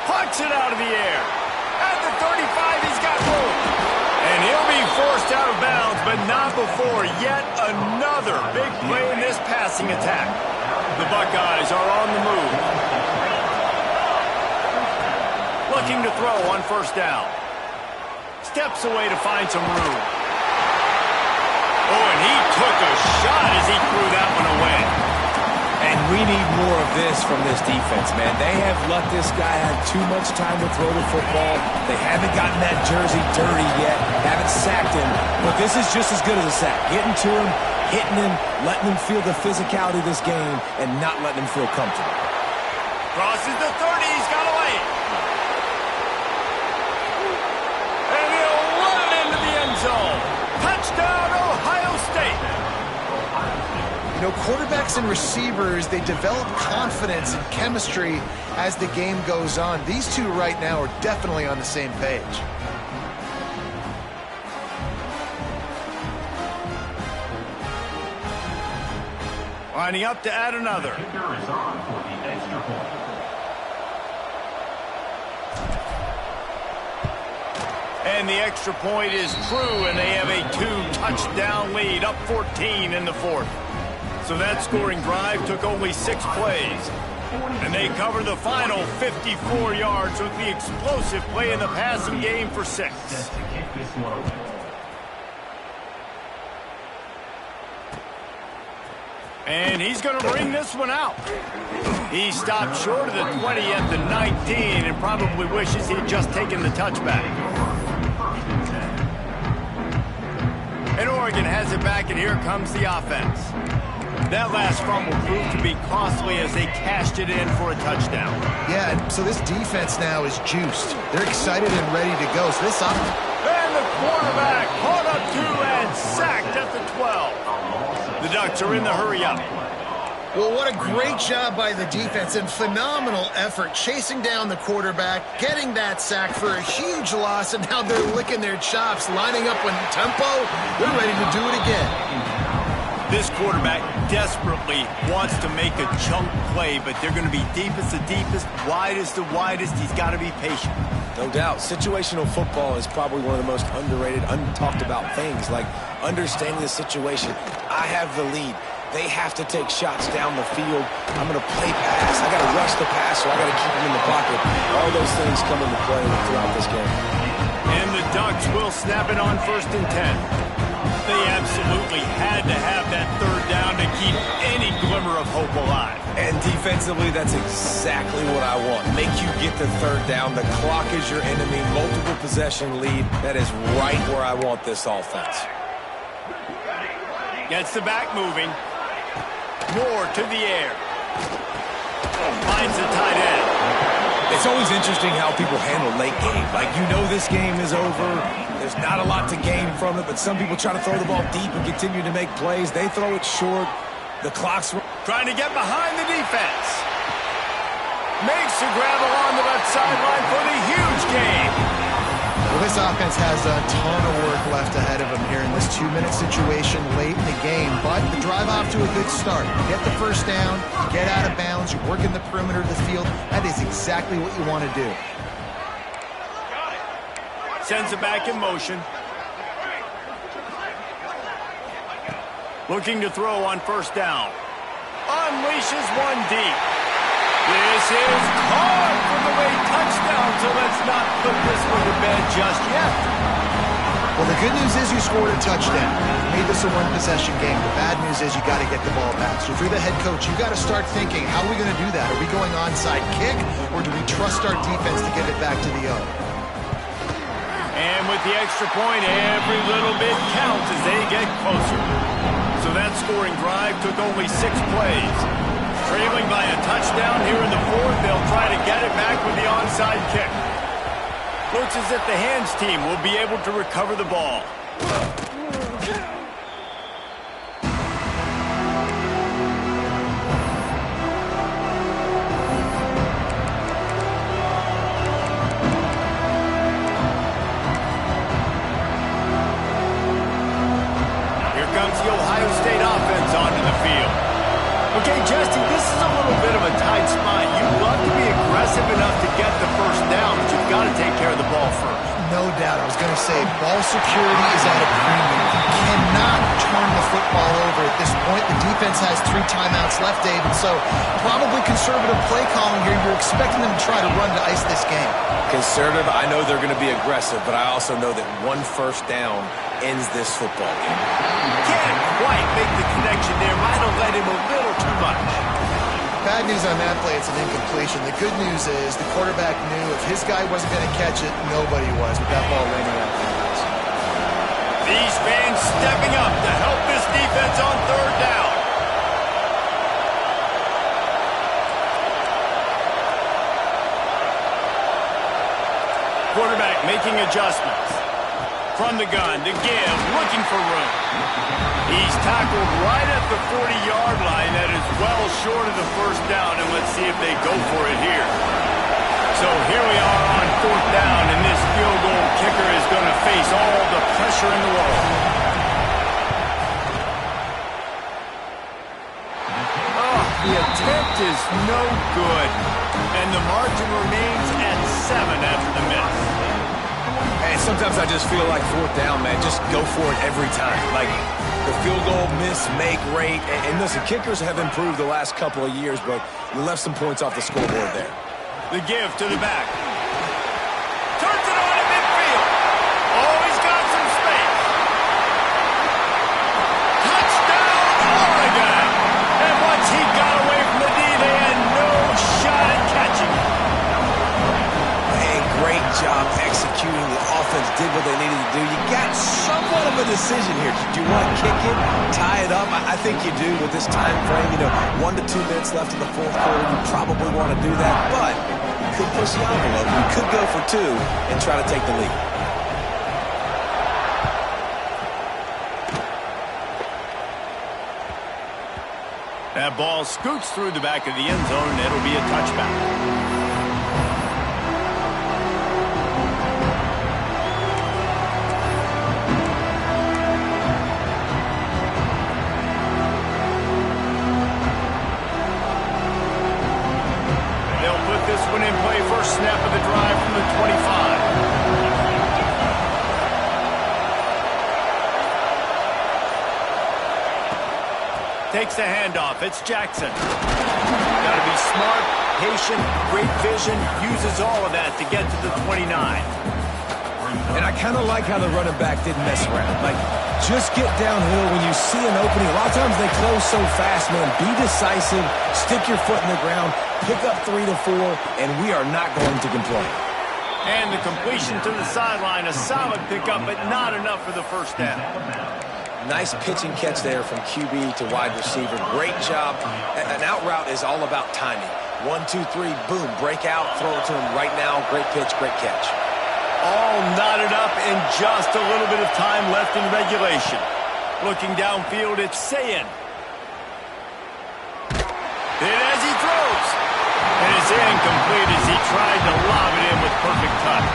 Pucks it out of the air. At the 35, he's got room. And he'll be forced out of bounds, but not before yet another big play in this passing attack. The Buckeyes are on the move. Looking to throw on first down. Steps away to find some room. Oh, and he took a shot as he threw that one away.
And we need more of this from this defense, man. They have let this guy have too much time to throw the football. They haven't gotten that jersey dirty yet, haven't sacked him. But this is just as good as a sack. Getting to him, hitting him, letting him feel the physicality of this game, and not letting him feel comfortable.
Crosses the 30, he's got away. And he'll run it into the end zone. Touchdown, Ohio State.
You know, quarterbacks and receivers, they develop confidence and chemistry as the game goes on. These two right now are definitely on the same page.
Lining up to add another.
Kicker is on for the extra point.
And the extra point is true, and they have a 2-touchdown lead, up 14 in the fourth. So that scoring drive took only 6 plays. And they cover the final 54 yards with the explosive play in the passing game for 6.
Set to kick this one away.
And he's going to bring this one out. He stopped short of the 20 at the 19 and probably wishes he'd just taken the touchback. And Oregon has it back, and here comes the offense. That last fumble proved to be costly as they cashed it in for a touchdown.
Yeah, so this defense now is juiced. They're excited and ready to go. So this offense...
And And the quarterback caught up to and sacked at the 12. The Ducks are in the hurry-up.
Well, what a great job by the defense and phenomenal effort chasing down the quarterback, getting that sack for a huge loss, and now they're licking their chops, lining up on tempo. They're ready to do it again.
This quarterback desperately wants to make a chunk play, but they're going to be deepest to deepest, widest to widest. He's got to be patient.
No doubt. Situational football is probably one of the most underrated, untalked about things, like understanding the situation. I have the lead. They have to take shots down the field. I'm going to play pass. I got to rush the pass, so I got to keep him in the pocket. All those things come into play throughout this game.
And the Ducks will snap it on 1st and 10. They absolutely had to have that 3rd down to keep any glimmer of hope alive.
And defensively, that's exactly what I want. Make you get the 3rd down. The clock is your enemy. Multiple possession lead. That is right where I want this offense.
Gets the back moving. Moore to the air. Finds the tight end.
It's always interesting how people handle late game. Like, you know this game is over. There's not a lot to gain from it, but some people try to throw the ball deep and continue to make plays. They throw it short. The clock's
trying to get behind the defense. Makes the grab along the left sideline for the huge gain.
Well, this offense has a ton of work left ahead of them here in this 2-minute situation late in the game, but the drive off to a good start. You get the 1st down, you get out of bounds, you're working the perimeter of the field. That is exactly what you want to do.
Sends it back in motion. Looking to throw on 1st down. Unleashes one deep. This is caught for the late touchdown, so let's not put this one to bed just yet.
Well, the good news is you scored a touchdown. You made this a 1-possession game. The bad news is you got to get the ball back. So if you're the head coach, you got to start thinking, how are we going to do that? Are we going onside kick, or do we trust our defense to get it back to the O?
And with the extra point, every little bit counts as they get closer. So that scoring drive took only 6 plays. Trailing by a touchdown here in the 4th, they'll try to get it back with the onside kick. Looks as if the hands team will be able to recover the ball. Here comes the Ohio State offense onto the field. Okay, Justin, this is a little bit of a tight spot. You'd love to be aggressive enough to get the 1st down, but you've got to take care of the ball first.
No doubt. I was going to say, ball security is at a premium. You cannot turn the football over at this point. The defense has 3 timeouts left, David, so probably conservative play calling here. You're expecting them to try to run to ice this game.
Conservative, I know they're going to be aggressive, but I also know that 1 1st down ends this football game.
Can't quite make the connection there. Might have led him a little too much.
Bad news on that play, it's an incompletion. The good news is the quarterback knew if his guy wasn't going to catch it, nobody was with that ball landing out there.
These fans stepping up to help this defense on 3rd down. Quarterback making adjustments. From the gun to give, looking for room. He's tackled right at the 40-yard line. That is well short of the 1st down, and let's see if they go for it here. So here we are on 4th down, and this field goal kicker is going to face all the pressure in the world. Oh, the attempt is no good, and the margin remains at 7 after the miss.
And sometimes I just feel like 4th down, man. Just go for it every time. Like, the field goal miss, make rate. And listen, kickers have improved the last couple of years, but you left some points off the scoreboard there.
The give to the back. Turns it on at midfield. Oh, he's got some space. Touchdown, Oregon. And once he got away from the D, they had no shot at catching it.
Man, great job executing. The offense did what they needed to do. You got somewhat of a decision here. Do you want to kick it, tie it up? I think you do with this time frame. 1 to 2 minutes left in the 4th quarter. You probably want to do that, but you could push the envelope. You could go for 2 and try to take the lead.
That ball scoots through the back of the end zone, and it'll be a touchback. This one in play, first snap of the drive from the 25. Takes the handoff. It's Jackson. Got to be smart, patient, great vision. Uses all of that to get to the 29.
And I kind of like how the running back didn't mess around. Like, just get downhill when you see an opening. A lot of times they close so fast, man. Be decisive, stick your foot in the ground, pick up 3 to 4, and we are not going to complain.
And the completion to the sideline, a solid pickup, but not enough for the first down.
Nice pitch and catch there from QB to wide receiver. Great job. An out route is all about timing. 1, 2, 3, boom, break out, throw it to him right now. Great pitch, great catch.
All knotted up in just a little bit of time left in regulation. Looking downfield, it's Sayin. And as he throws, and it's incomplete as he tried to lob it in with perfect touch.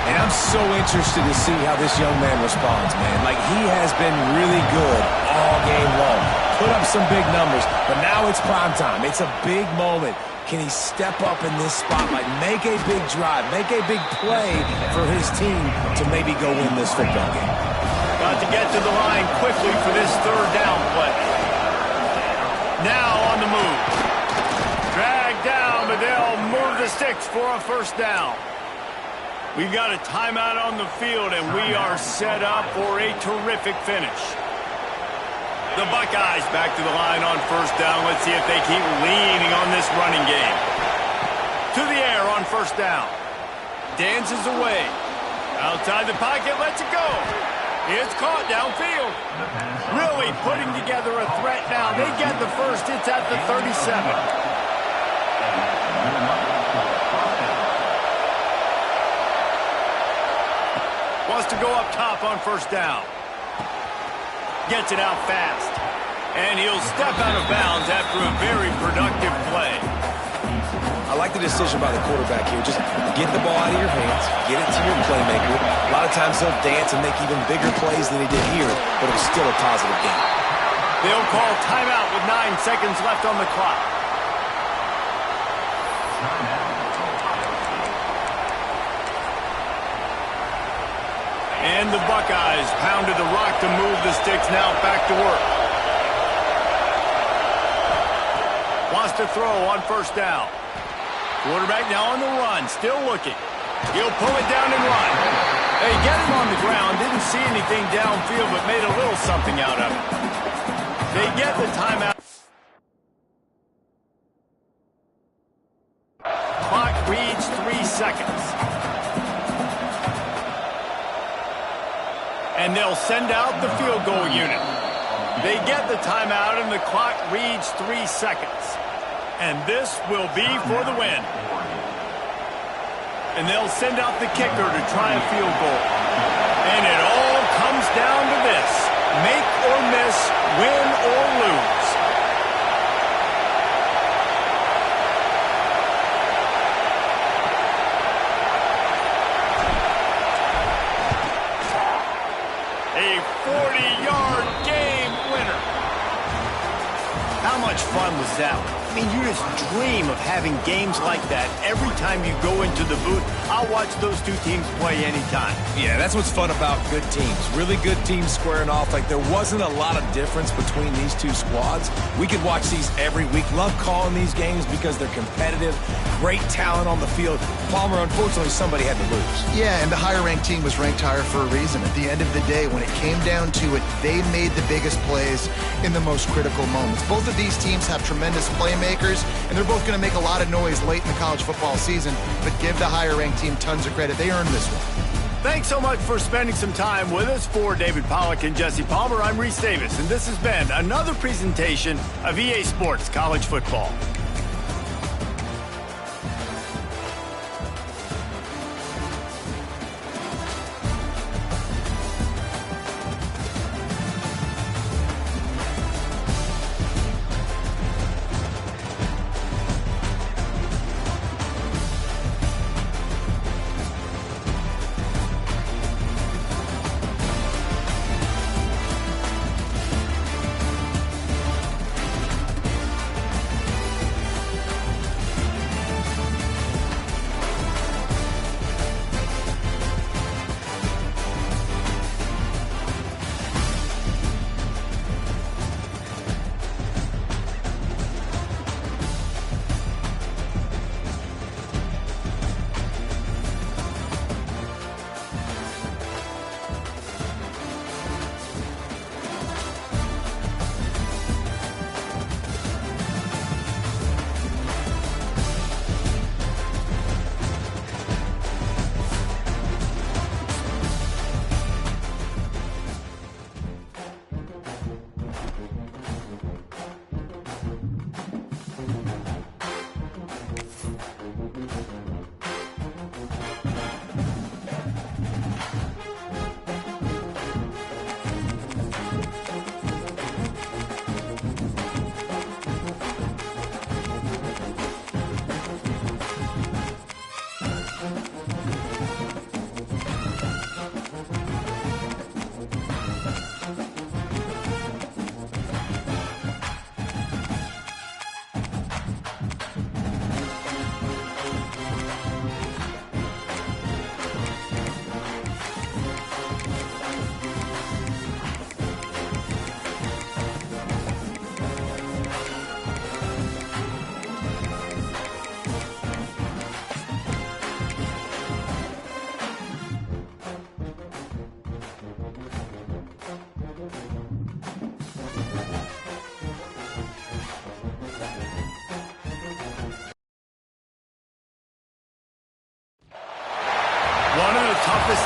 And I'm so interested to see how this young man responds, man. Like, he has been really good all game long. Put up some big numbers, but now it's prime time. It's a big moment. Can he step up in this spotlight, make a big drive, make a big play for his team to maybe go win this football game?
Got to get to the line quickly for this third down play. Now on the move. Dragged down, but they'll move the sticks for a first down. We've got a timeout on the field, and we are set up for a terrific finish. The Buckeyes back to the line on first down. Let's see if they keep leaning on this running game. To the air on first down. Dances away. Outside the pocket, lets it go. It's caught downfield. Really putting together a threat now. They get the first. It's at the 37. Wants to go up top on first down. Gets it out fast. And he'll step out of bounds after a very productive play.
I like the decision by the quarterback here. Just get the ball out of your hands, get it to your playmaker. A lot of times he'll dance and make even bigger plays than he did here, but it was still a positive game.
They'll call timeout with 9 seconds left on the clock. And the Buckeyes pounded the rock to move the sticks, now back to work. Wants to throw on first down. Quarterback now on the run, still looking. He'll pull it down and run. They get him on the ground, didn't see anything downfield, but made a little something out of it. They get the timeout. Clock reads 3 seconds. And they'll send out the field goal unit. They get the timeout, and the clock reads 3 seconds. And this will be for the win. And they'll send out the kicker to try a field goal. And it all comes down to this. Make or miss, win or lose. A 40-yard game winner. How much fun was that? I mean, you just dream of having games like that every time you go into the booth. I'll watch those two teams play anytime.
Yeah, that's what's fun about good teams. Really good teams squaring off. Like, there wasn't a lot of difference between these two squads. We could watch these every week. Love calling these games because they're competitive. Great talent on the field. Palmer, unfortunately, somebody had to lose.
Yeah, and the higher-ranked team was ranked higher for a reason. At the end of the day, when it came down to it, they made the biggest plays in the most critical moments. Both of these teams have tremendous playmakers, and they're both going to make a lot of noise late in the college football season, but give the higher-ranked team tons of credit. They earned this one.
Thanks so much for spending some time with us. For David Pollack and Jesse Palmer, I'm Reese Davis, and this has been another presentation of EA Sports College Football.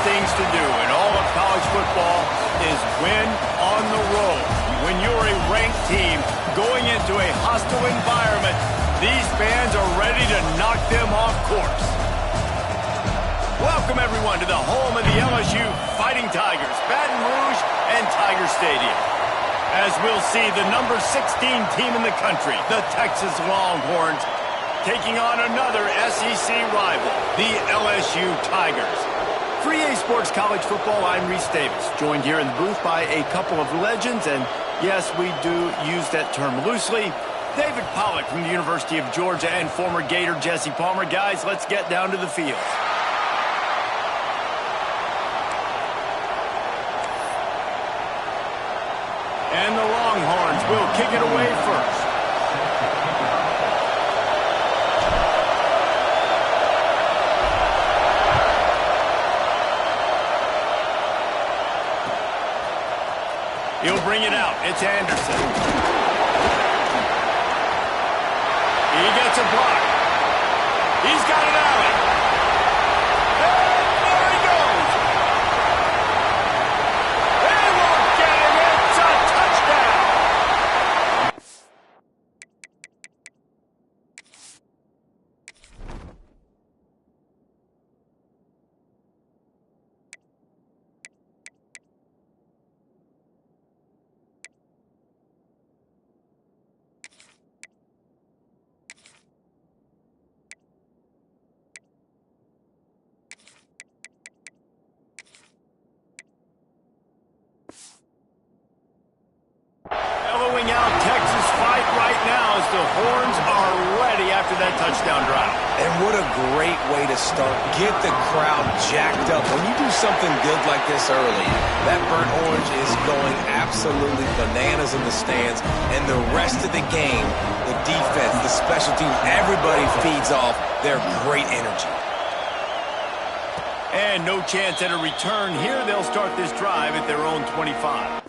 things to do in all of college football is win on the road. When you're a ranked team going into a hostile environment, these fans are ready to knock them off course. Welcome, everyone, to the home of the LSU Fighting Tigers, Baton Rouge and Tiger Stadium. As we'll see, the number 16 team in the country, the Texas Longhorns, taking on another SEC rival, the LSU Tigers. For EA Sports College Football, I'm Reese Davis, joined here in the booth by a couple of legends, and yes, we do use that term loosely. David Pollack from the University of Georgia and former Gator Jesse Palmer. Guys, let's get down to the field. And the Longhorns will kick it away first. He'll bring it out. It's Anderson. He gets a block. He's got an alley. And there he goes. They won't get him. It's a touchdown. Bellowing out Texas fight right now as the Horns are ready after that touchdown drive.
And what a great way to start. Get the crowd jacked up. When you do something good like this early, that burnt orange is going absolutely bananas in the stands. And the rest of the game, the defense, the special teams, everybody feeds off their great energy.
And no chance at a return here. They'll start this drive at their own 25.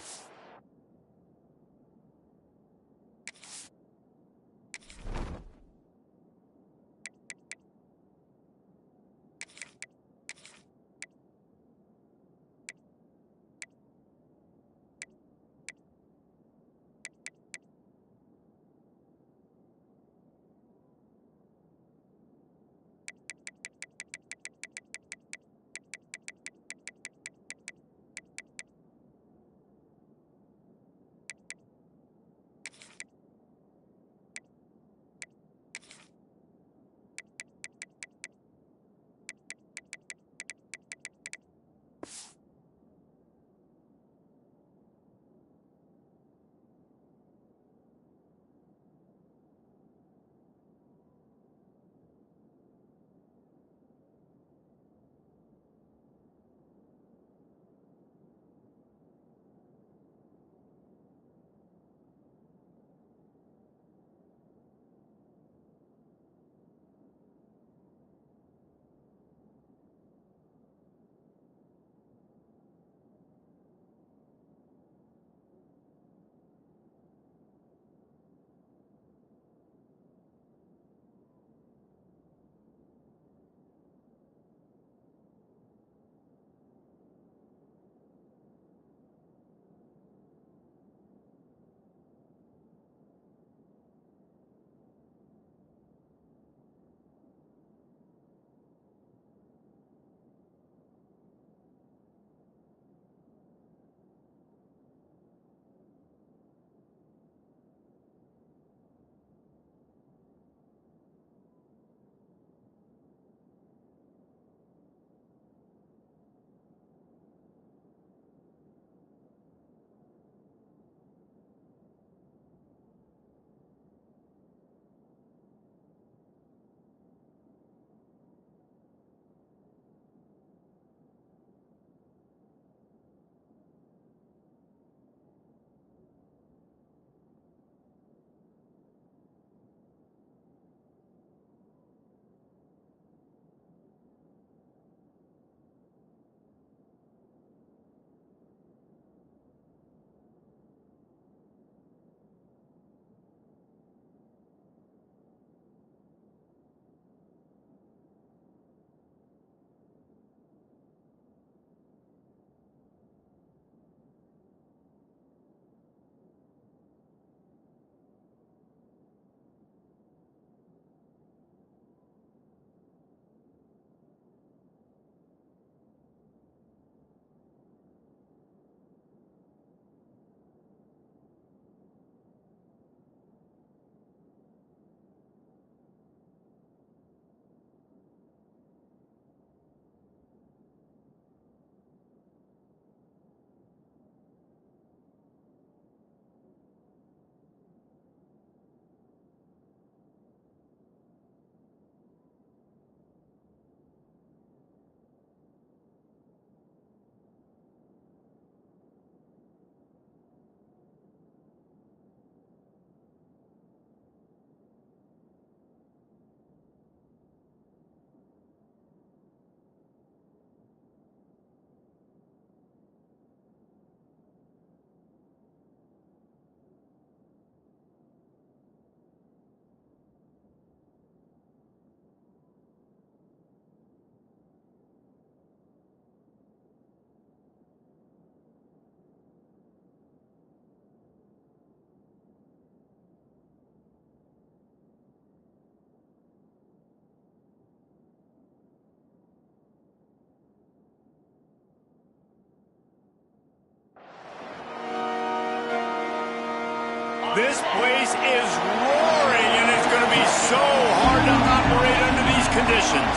This place is roaring, and it's going to be so hard to operate under these conditions.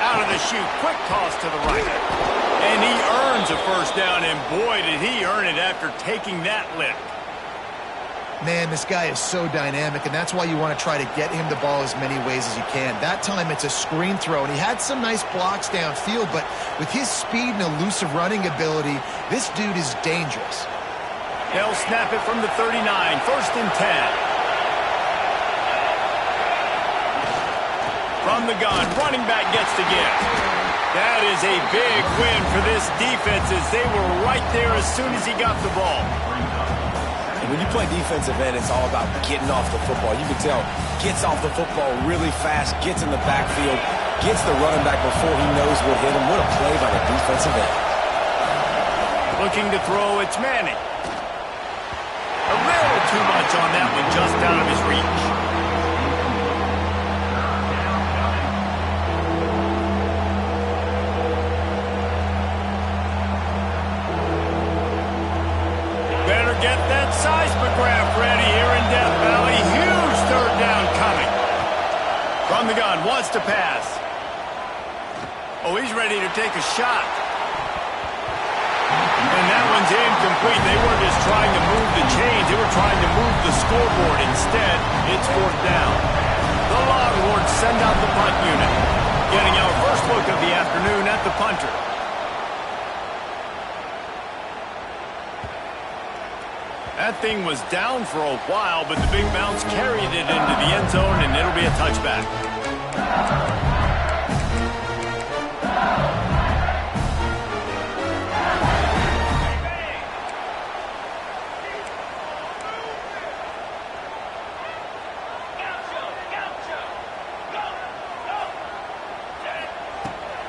Out of the chute, quick toss to the right. And he earns a first down, and boy, did he earn it after taking that lick.
Man, this guy is so dynamic, and that's why you want to try to get him the ball as many ways as you can. That time, it's a screen throw, and he had some nice blocks downfield, but with his speed and elusive running ability, this dude is dangerous.
They'll snap it from the 39, 1st and 10. From the gun, running back gets the gift. That is a big win for this defense as they were right there as soon as he got the ball.
And when you play defensive end, it's all about getting off the football. You can tell, gets off the football really fast, gets in the backfield, gets the running back before he knows what hit him. What a play by the defensive end.
Looking to throw, it's Manning. A little too much on that one, just out of his reach. Get that seismograph ready here in Death Valley. Huge 3rd down coming. From the gun, wants to pass. Oh, he's ready to take a shot. And that one's incomplete. They weren't just trying to move the chains. They were trying to move the scoreboard. Instead, it's 4th down. The Longhorns send out the punt unit. Getting our first look of the afternoon at the punter. That thing was down for a while, but the big bounce carried it into the end zone, and it'll be a touchback.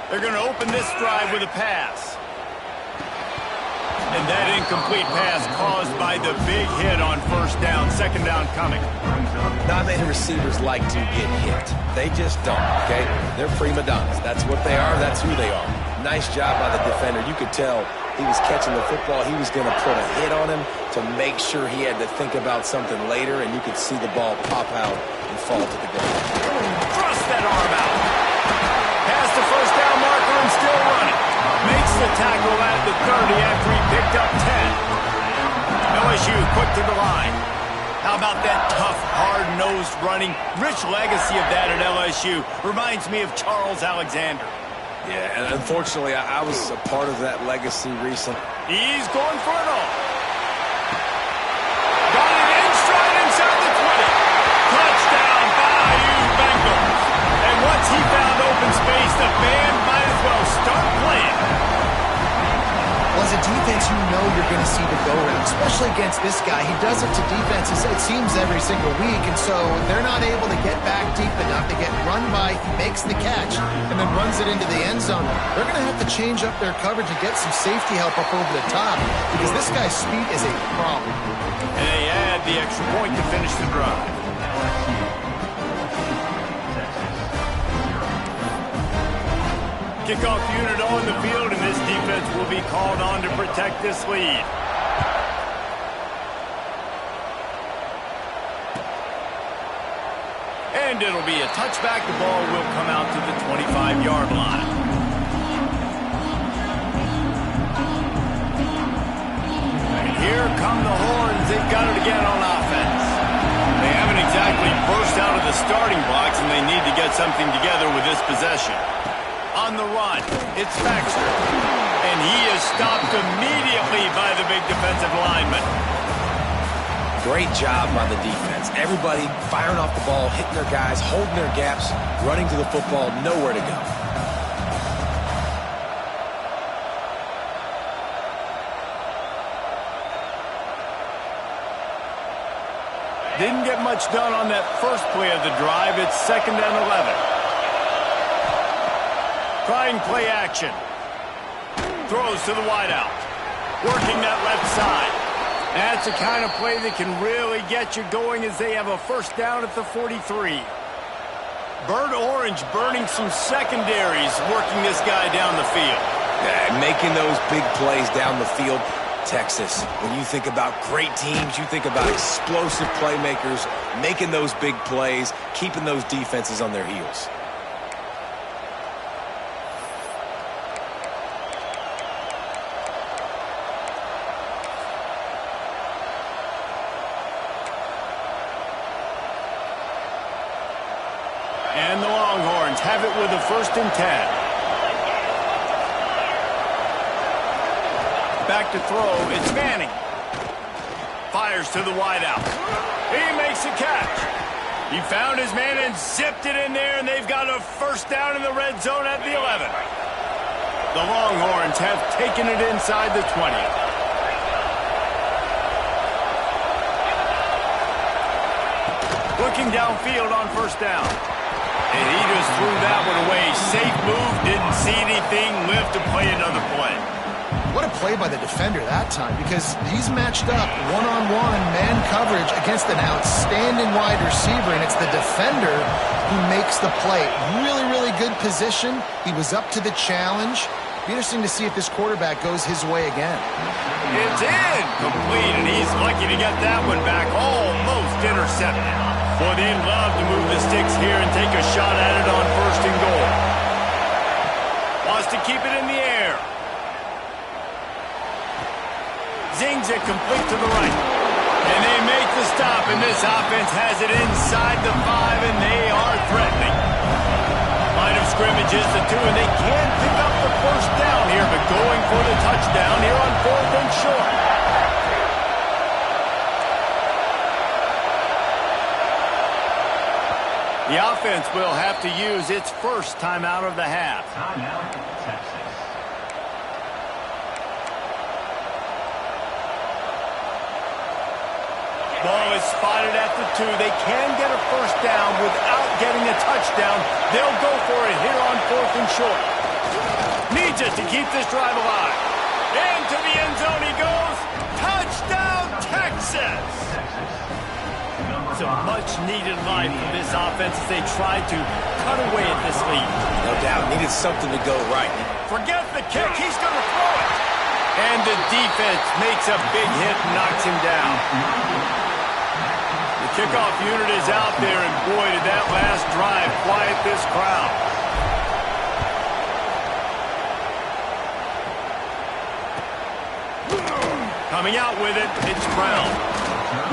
They're going to open this drive with a pass. And that incomplete pass caused by the big hit on 1st down, 2nd down coming.
Not many receivers like to get hit. They just don't, okay? They're prima donnas. That's what they are. That's who they are. Nice job by the defender. You could tell he was catching the football. He was going to put a hit on him to make sure he had to think about something later, and you could see the ball pop out and fall to the ground.
Thrust that arm out. Past the 1st down marker and still running. Makes the tackle at the 30 after he picked up 10. LSU quick to the line. How about that tough, hard-nosed running? Rich legacy of that at LSU. Reminds me of Charles Alexander.
Yeah, and unfortunately, I was a part of that legacy recently.
He's going for it all. Got it in stride inside the 20. Touchdown, Bayou Bengals. And once he found open space, the band might as well start playing.
Well, as a defense, you know you're going to see the go-round, especially against this guy. He does it to defenses, it seems, every single week, and so they're not able to get back deep enough to get run by. He makes the catch and then runs it into the end zone. They're going to have to change up their coverage and get some safety help up over the top because this guy's speed is a problem.
And they add the extra point to finish the drive. Kickoff unit on the field, and this defense will be called on to protect this lead. And it'll be a touchback. The ball will come out to the 25-yard line. And here come the Horns. They've got it again on offense. They haven't exactly burst out of the starting blocks, and they need to get something together with this possession. On the run, it's Baxter. And he is stopped immediately by the big defensive lineman.
Great job by the defense. Everybody firing off the ball, hitting their guys, holding their gaps, running to the football, nowhere to go.
Didn't get much done on that first play of the drive. It's 2nd and 11. Trying play action. Throws to the wideout. Working that left side. That's the kind of play that can really get you going as they have a 1st down at the 43. Bird Orange burning some secondaries, working this guy down the field.
Yeah, making those big plays down the field. Texas. When you think about great teams, you think about explosive playmakers, making those big plays, keeping those defenses on their heels.
And the Longhorns have it with a 1st and 10. Back to throw, it's Manning. Fires to the wideout. He makes a catch. He found his man and zipped it in there, and they've got a 1st down in the red zone at the 11. The Longhorns have taken it inside the 20. Looking downfield on 1st down. And he just threw that one away. Safe move, didn't see anything, lived to play another play.
What a play by the defender that time, because he's matched up one-on-one man coverage against an outstanding wide receiver, and it's the defender who makes the play. Really, really good position. He was up to the challenge. Be interesting to see if this quarterback goes his way again.
It's incomplete, and he's lucky to get that one back. Almost intercepted. Boy, they'd love to move the sticks here and take a shot at it on 1st and goal. Wants to keep it in the air. Zings it complete to the right. And they make the stop, and this offense has it inside the 5, and they are threatening. Line of scrimmage is the 2, and they can pick up the 1st down here, but going for the touchdown here on 4th and short. The offense will have to use its 1st timeout of the half.
Timeout, Texas.
Ball is spotted at the 2. They can get a 1st down without getting a touchdown. They'll go for it here on 4th and short. Needs it to keep this drive alive. Into the end zone he goes. Touchdown, Texas! It's a much-needed line for this offense as they try to cut away at this lead.
No doubt, needed something to go right.
Forget the kick. He's going to throw it. And the defense makes a big hit and knocks him down. The kickoff unit is out there, and boy, did that last drive quiet this crowd. Coming out with it, it's Brown.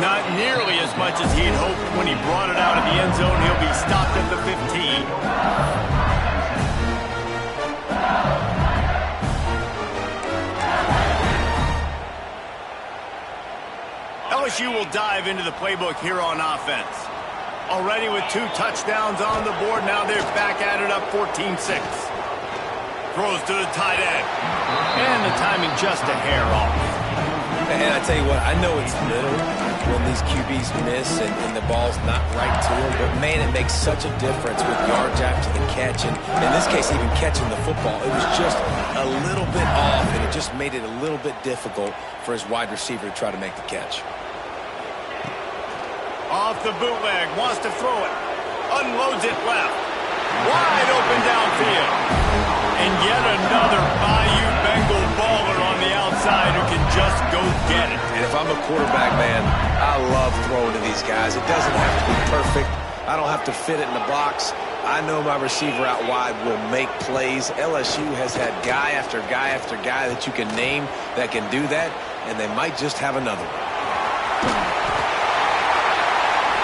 Not nearly as much as he'd hoped when he brought it out of the end zone. He'll be stopped at the 15. LSU will dive into the playbook here on offense. Already with 2 touchdowns on the board, now they're back at it up 14-6. Throws to the tight end. And the timing just a hair off.
And I tell you what, I know it's little when these QBs miss and the ball's not right to them, but man, it makes such a difference with yards after the catch. And in this case, even catching the football, it was just a little bit off, and it just made it a little bit difficult for his wide receiver to try to make the catch.
Off the bootleg, wants to throw it. Unloads it left. Wide open downfield. And yet another Bayou Bengal baller on the outside who can just go get it.
And if I'm a quarterback, man, I love throwing to these guys. It doesn't have to be perfect. I don't have to fit it in the box. I know my receiver out wide will make plays. LSU has had guy after guy after guy that you can name that can do that, and they might just have another one.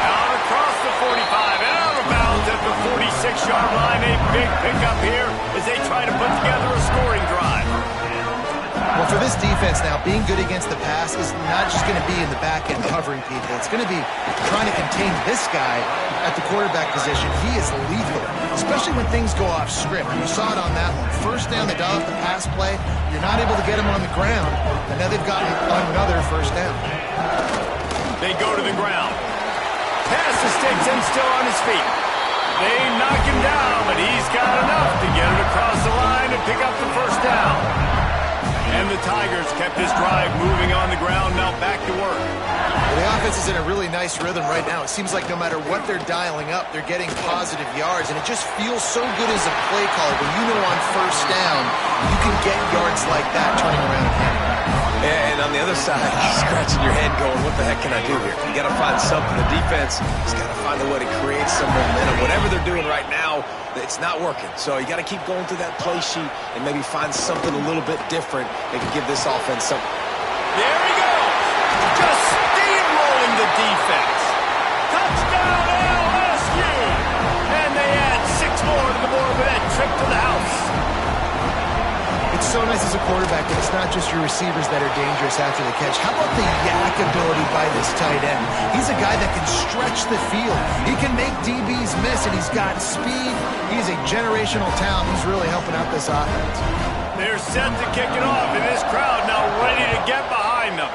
Out across the 45 and out of bounds at the 46-yard line. A big pickup here as they try to put together a scoring drive.
Well, for this defense now, being good against the pass is not just going to be in the back end covering people. It's going to be trying to contain this guy at the quarterback position. He is lethal, especially when things go off script. You saw it on that one. 1st down, they dial up the pass play. You're not able to get him on the ground, and now they've gotten another 1st down.
They go to the ground. Pass the sticks and still on his feet. They knock him down, but he's got enough to get it across the line and pick up the 1st down. And the Tigers kept this drive moving on the ground, now back to work.
Well, the offense is in a really nice rhythm right now. It seems like no matter what they're dialing up, they're getting positive yards, and it just feels so good as a play caller when you know on 1st down You can get yards like that turning around and heading.
And on the other side, you're scratching your head going, what the heck can I do here? You got to find something. The defense has got to find a way to create some momentum. Whatever they're doing right now, it's not working. So you got to keep going through that play sheet and maybe find something a little bit different that can give this offense something.
There he goes. Just steamrolling the defense. Touchdown LSU. And they add 6 more to the board with that trip to the house.
It's so nice as a quarterback that it's not just your receivers that are dangerous after the catch. How about the yak ability by this tight end? He's a guy that can stretch the field. He can make DBs miss, and he's got speed. He's a generational talent. He's really helping out this offense.
They're set to kick it off, and this crowd now ready to get behind them.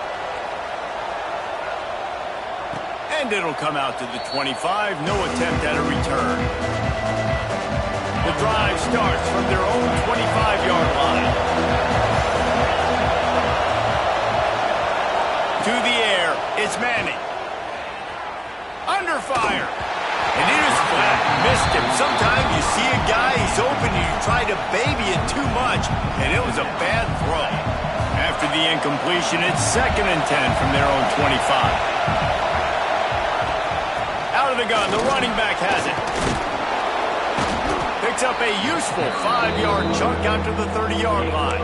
And it'll come out to the 25. No attempt at a return. The drive starts from their own 25-yard line. To the air, it's Manning. Under fire. And it is flat. Missed him. Sometimes you see a guy, he's open, and you try to baby it too much, and it was a bad throw. After the incompletion, it's 2nd and 10 from their own 25. Out of the gun, the running back has it. Picks up a useful 5-yard chunk out to the 30-yard line.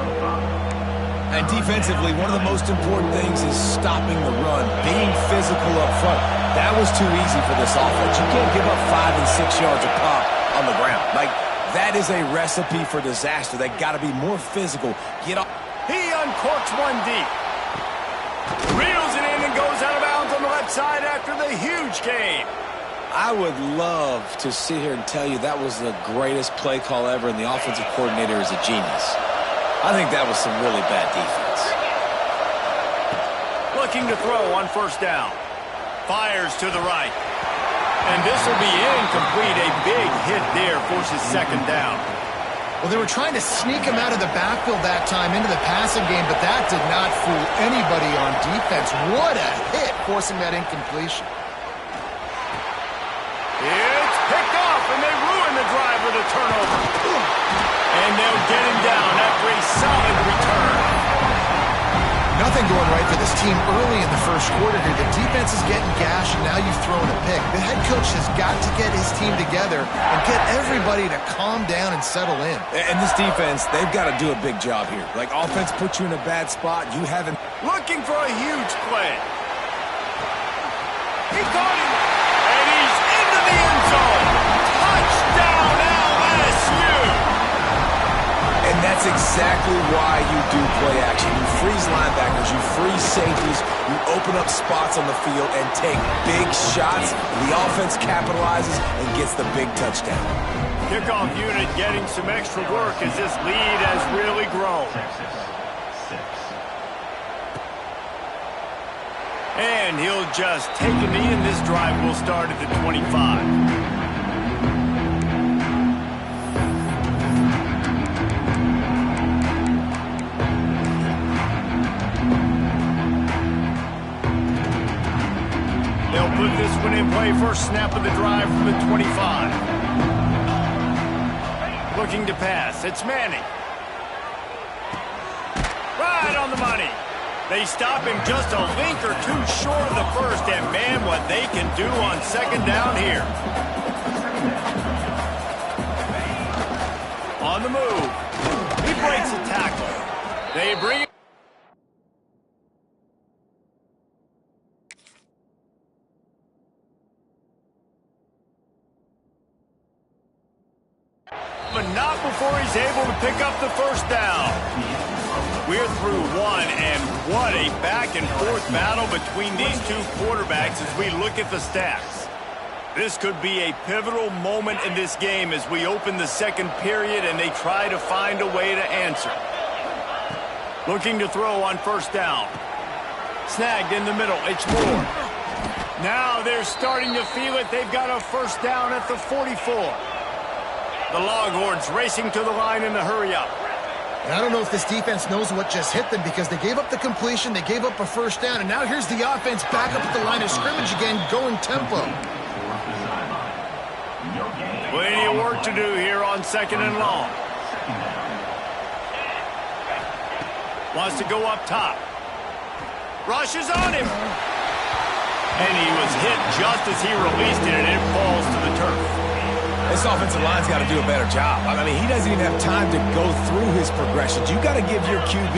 And defensively, one of the most important things is stopping the run, being physical up front. That was too easy for this offense. You can't give up 5 and 6 yards a pop on the ground. Like, that is a recipe for disaster. They got to be more physical. Get off.
He uncorks one deep. Reels it in and goes out of bounds on the left side after the huge gain.
I would love to sit here and tell you that was the greatest play call ever, and the offensive coordinator is a genius. I think that was some really bad defense.
Looking to throw on 1st down. Fires to the right. And this will be incomplete. A big hit there forces 2nd down.
Well, they were trying to sneak him out of the backfield that time into the passing game, but that did not fool anybody on defense. What a hit, forcing that incompletion.
It's picked off, and they ruin the drive with a turnover. And they'll get him down after a solid return.
Nothing going right for this team early in the 1st quarter here. The defense is getting gashed, and now you've thrown a pick. The head coach has got to get his team together and get everybody to calm down and settle in.
And this defense, they've got to do a big job here. Like, offense puts you in a bad spot. You haven't.
Looking for a huge play. He caught him. And he's into the end zone. Touchdown, LSU.
And that's exactly why you do play action. You freeze linebackers, you freeze safeties, you open up spots on the field and take big shots. The offense capitalizes and gets the big touchdown.
Kickoff unit getting some extra work as this lead has really grown. And he'll just take a knee, and this drive will start at the 25. They'll put this one in play. First snap of the drive from the 25. Looking to pass. It's Manning. Right on the money. They stop him just a link or two short of the first, and man, what they can do on 2nd down here. On the move. He breaks a tackle. They bring it. But not before he's able to pick up the 1st down. We're through one, and what a back-and-forth battle between these two quarterbacks as we look at the stats. This could be a pivotal moment in this game as we open the 2nd period and they try to find a way to answer. Looking to throw on 1st down. Snagged in the middle. It's Moore. Now they're starting to feel it. They've got a 1st down at the 44. The Longhorns racing to the line in the hurry-up.
And I don't know if this defense knows what just hit them because they gave up the completion, they gave up a 1st down, and now here's the offense back up at the line of scrimmage again, going tempo.
Plenty of work to do here on 2nd and long. Wants to go up top. Rushes on him. And he was hit just as he released it, and it falls to the turf.
This offensive line's got to do a better job. I mean, he doesn't even have time to go through his progressions. You got to give your QB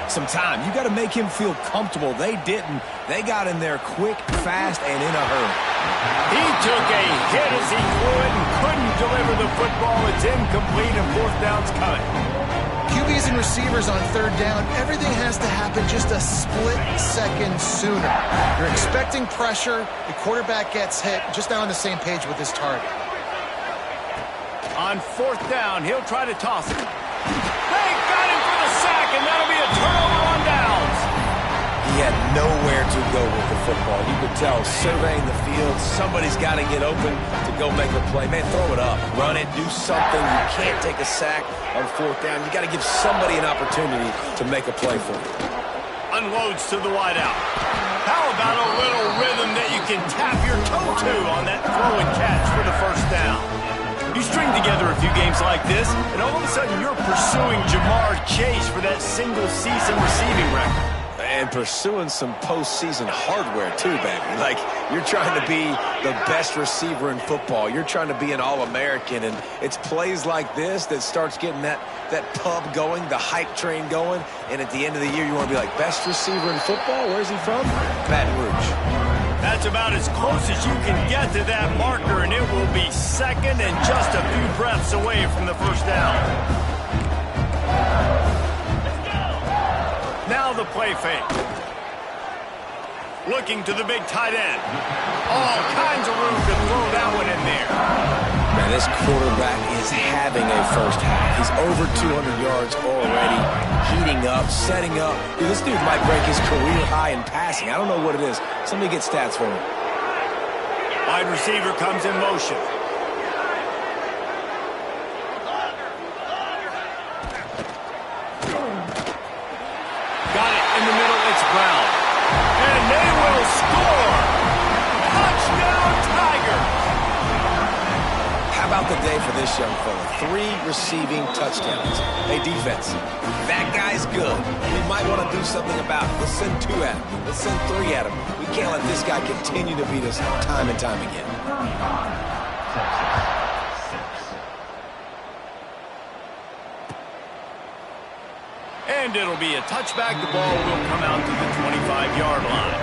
some time. You got to make him feel comfortable. They didn't. They got in there quick, fast, and in a hurry.
He took a hit as he threw it and couldn't deliver the football. It's incomplete, and fourth down's coming.
QBs and receivers on third down, everything has to happen just a split second sooner. You're expecting pressure, the quarterback gets hit, just not on the same page with his target.
On fourth down, he'll try to toss it. They got him for the sack, and that'll be a turnover on downs.
He had nowhere to go with the football. You could tell, surveying the field, somebody's got to get open to go make a play. Man, throw it up, run it, do something. You can't take a sack on fourth down. You got to give somebody an opportunity to make a play for you.
Unloads to the wideout. How about a little rhythm that you can tap your toe to on that throw and catch for the first down? You string together a few games like this, and all of a sudden you're pursuing Jamar Chase for that single-season receiving record.
And pursuing some postseason hardware, too, baby. Like, you're trying to be the best receiver in football. You're trying to be an All-American, and it's plays like this that starts getting that pub going, the hype train going, and at the end of the year, you want to be like, best receiver in football? Where's he from? Baton Rouge.
That's about as close as you can get to that marker, and it will be second and just a few breaths away from the first down. Now the play fake. Looking to the big tight end. All kinds of room to throw that one in there.
Man, this quarterback is having a first half. He's over 200 yards already, heating up, setting up. Dude, this dude might break his career high in passing. I don't know what it is. Somebody get stats for him.
Wide receiver comes in motion. Got it in the middle. It's Brown. And they will score. Touchdown, Tigers.
How about the day for this young fella? 3 receiving touchdowns. Hey, defense, that guy's good. We might want to do something about it. Let's send 2 at him. Let's send 3 at him. We can't let this guy continue to beat us time and time again.
And it'll be a touchback. The ball will come out to the 25-yard line.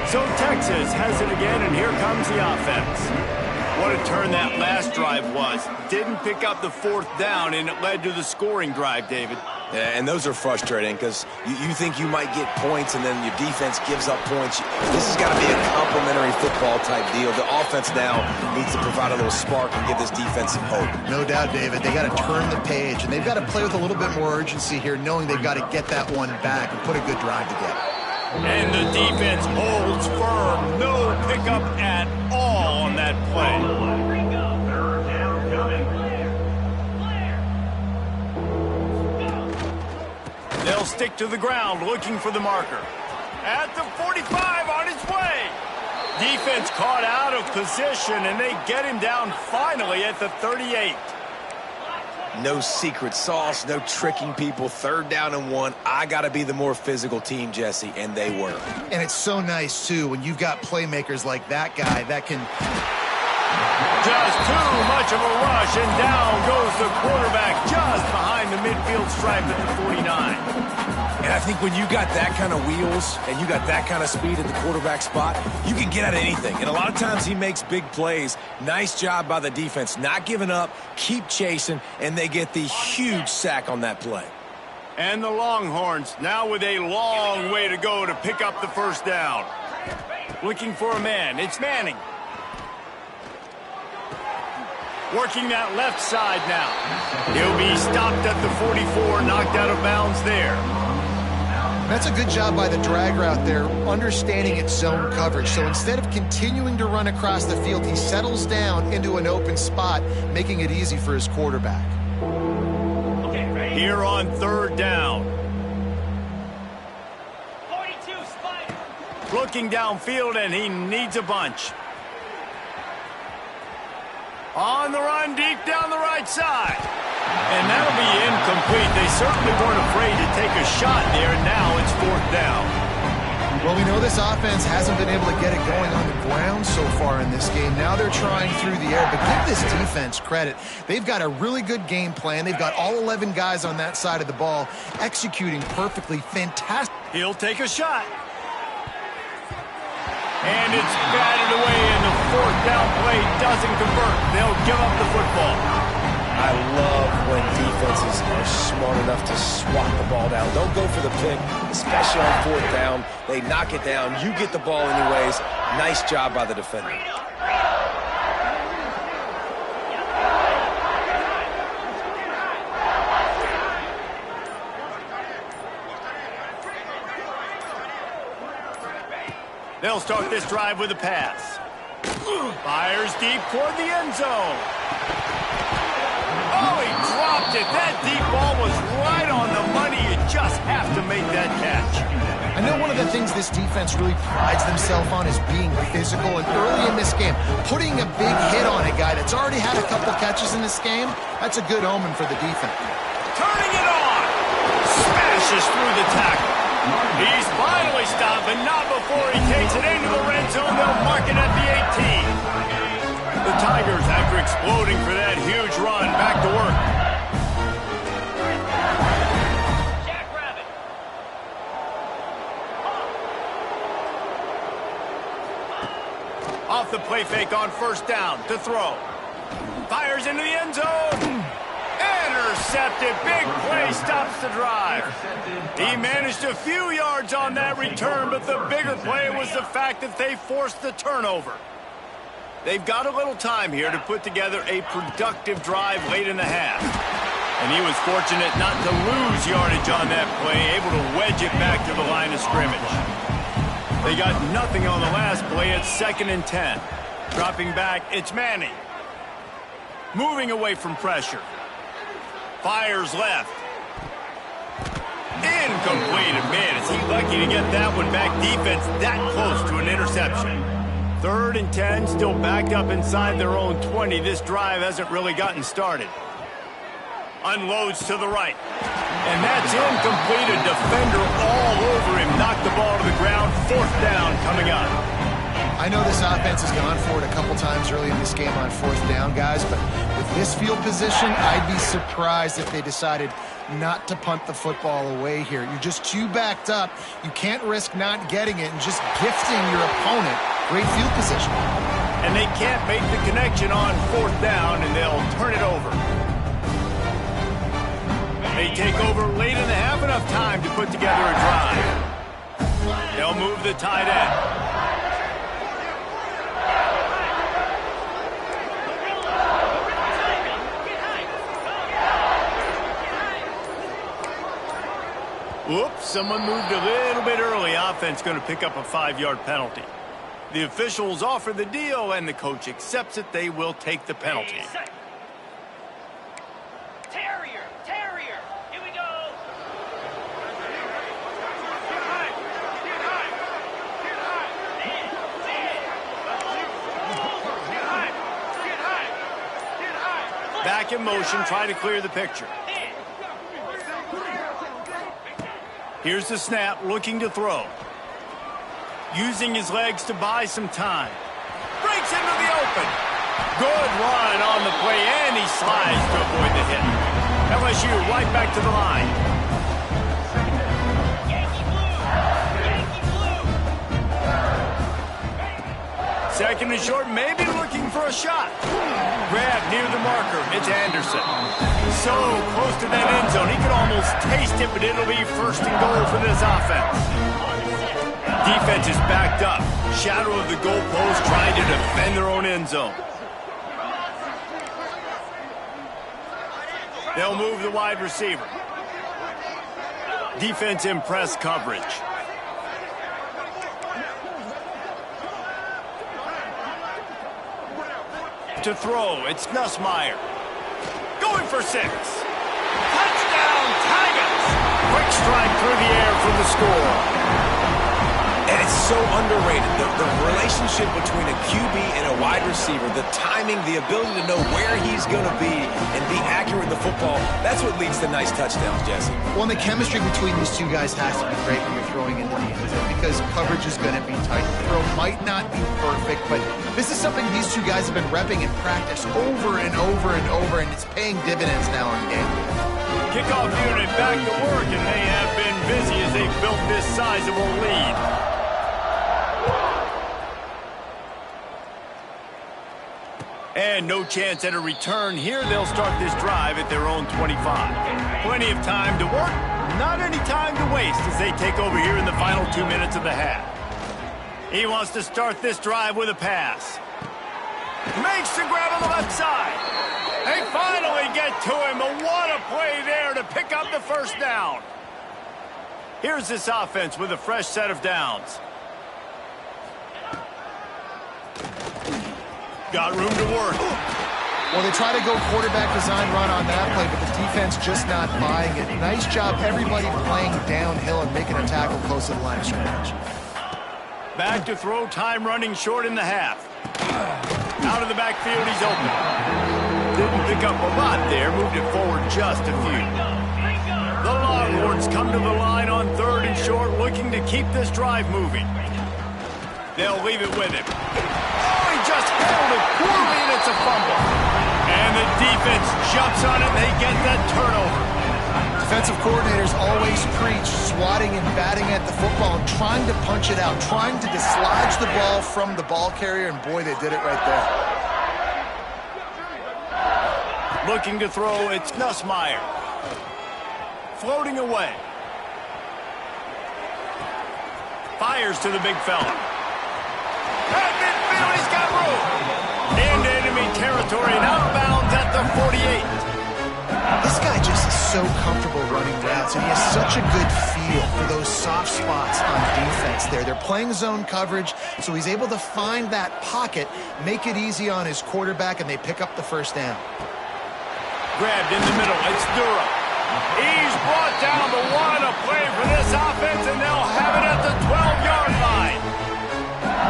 So Texas has it again, and here comes the offense. What a turn that last drive was. Didn't pick up the fourth down, and it led to the scoring drive, David.
Yeah, and those are frustrating because you think you might get points and then your defense gives up points. This has got to be a complimentary football type deal. The offense now needs to provide a little spark and give this defense some hope.
No doubt, David. They got to turn the page, and they've got to play with a little bit more urgency here, knowing they've got to get that one back and put a good drive together.
And the defense holds firm. No pickup at all on that play. They'll stick to the ground looking for the marker. At the 45 on his way. Defense caught out of position, and they get him down finally at the 38.
No secret sauce, no tricking people. 3rd down and 1. I got to be the more physical team, Jesse, and they were.
And it's so nice, too, when you've got playmakers like that guy that can...
Just too much of a rush, and down goes the quarterback just behind the midfield stripe at the 49.
And I think when you got that kind of wheels and you got that kind of speed at the quarterback spot, you can get at anything. And a lot of times he makes big plays. Nice job by the defense. Not giving up, keep chasing, and they get the huge sack on that play.
And the Longhorns now with a long way to go to pick up the first down. Looking for a man. It's Manning. Working that left side now. He'll be stopped at the 44, knocked out of bounds there.
That's a good job by the drag route there, understanding its zone coverage. So instead of continuing to run across the field, he settles down into an open spot, making it easy for his quarterback.
Here on 3rd down.
42, Spider.
Looking downfield, and he needs a bunch. On the run, deep down the right side. And that'll be incomplete. They certainly weren't afraid to take a shot there, and now it's 4th down.
Well, we know this offense hasn't been able to get it going on the ground so far in this game. Now they're trying through the air, but give this defense credit. They've got a really good game plan. They've got all 11 guys on that side of the ball executing perfectly. Fantastic.
He'll take a shot. And it's batted away, and the 4th down play doesn't convert. They'll give up the football.
I love when defenses are smart enough to swat the ball down. Don't go for the pick, especially on 4th down. They knock it down. You get the ball anyways. Nice job by the defender.
They'll start this drive with a pass. Fires deep toward the end zone. Oh, he dropped it. That deep ball was right on the money. You just have to make that catch.
I know one of the things this defense really prides themselves on is being physical, and early in this game, putting a big hit on a guy that's already had a couple catches in this game, that's a good omen for the defense.
Turning it on. Smashes through the tackle. He's finally stopped, but not before he takes it into the red zone. They'll mark it at the 18. The Tigers, after exploding for that huge run, back to work.
Jackrabbit.
Off the play fake on 1st down to throw. Fires into the end zone. Intercepted. Big play stops the drive. He managed a few yards on that return, but the bigger play was the fact that they forced the turnover. They've got a little time here to put together a productive drive late in the half. And he was fortunate not to lose yardage on that play, able to wedge it back to the line of scrimmage. They got nothing on the last play. It's 2nd and 10. Dropping back, it's Manning. Moving away from pressure. Fires left. Incomplete. Man, is he lucky to get that one back. Defense that close to an interception. 3rd and 10, still backed up inside their own 20. This drive hasn't really gotten started. Unloads to the right. And that's incomplete. A defender all over him. Knocked the ball to the ground. 4th down coming up.
I know this offense has gone for it a couple times early in this game on 4th down, guys, but with this field position, I'd be surprised if they decided not to punt the football away here. You're just too backed up. You can't risk not getting it and just gifting your opponent great field position.
And they can't make the connection on 4th down, and they'll turn it over. They take over late in the half, enough time to put together a drive. They'll move the tight end. Whoops, someone moved a little bit early. Offense going to pick up a 5-yard penalty. The officials offer the deal, and the coach accepts it. They will take the penalty.
Terrier. Here we go.
Back in motion, trying to clear the picture. Here's the snap, looking to throw. Using his legs to buy some time. Breaks into the open. Good run on the play, and he slides to avoid the hit. LSU right back to the line.
Yankee blue.
2nd and short, maybe looking for a shot. Grab near the marker. It's Anderson. So close to that end zone. He could almost taste it, but it'll be 1st and goal for this offense. Defense is backed up. Shadow of the goalpost, trying to defend their own end zone. They'll move the wide receiver. Defense in press coverage. To throw, it's Nussmeier. Going for 6. Touchdown, Tigers! Quick strike through the air for the score. And
It's so underrated. The relationship between a QB and a wide receiver, the timing, the ability to know where he's going to be and be accurate in the football, that's what leads to nice touchdowns, Jesse.
Well, and the chemistry between these two guys has to be great when you're throwing into the end zone because coverage is going to be tight. The throw might not be perfect, but this is something these two guys have been repping in practice over and over and over, and it's paying dividends now on game.
Kickoff unit back to work, and they have been busy as they built this sizable lead. And no chance at a return here. They'll start this drive at their own 25. Plenty of time to work, not any time to waste as they take over here in the final 2 minutes of the half. He wants to start this drive with a pass. Makes the grab on the left side. They finally get to him, but what a play there to pick up the first down. Here's this offense with a fresh set of downs. Got room to work.
Well, they try to go quarterback design run on that play, but the defense just not buying it. Nice job, everybody playing downhill and making a tackle close to the line of scrimmage.
Back to throw, time running short in the half. Out of the backfield, he's open. Didn't pick up a lot there, moved it forward just a few. The Longhorns come to the line on 3rd and short, looking to keep this drive moving. They'll leave it with him. Oh, he just handled it poorly, and it's a fumble. And the defense jumps on it, they get that turnover.
Defensive coordinators always preach swatting and batting at the football and trying to punch it out, trying to dislodge the ball from the ball carrier, and boy, they did it right there.
Looking to throw, it's Nussmeier. Floating away. Fires to the big fella. At midfield, he's got room. Into enemy territory and out of bounds at the 48.
This guy just is so comfortable running routes, and he has such a good feel for those soft spots on defense there. They're playing zone coverage, so he's able to find that pocket, make it easy on his quarterback, and they pick up the first down.
Grabbed in the middle, it's Durham. He's brought down, but what a play for this offense, and they'll have it at the 12-yard line.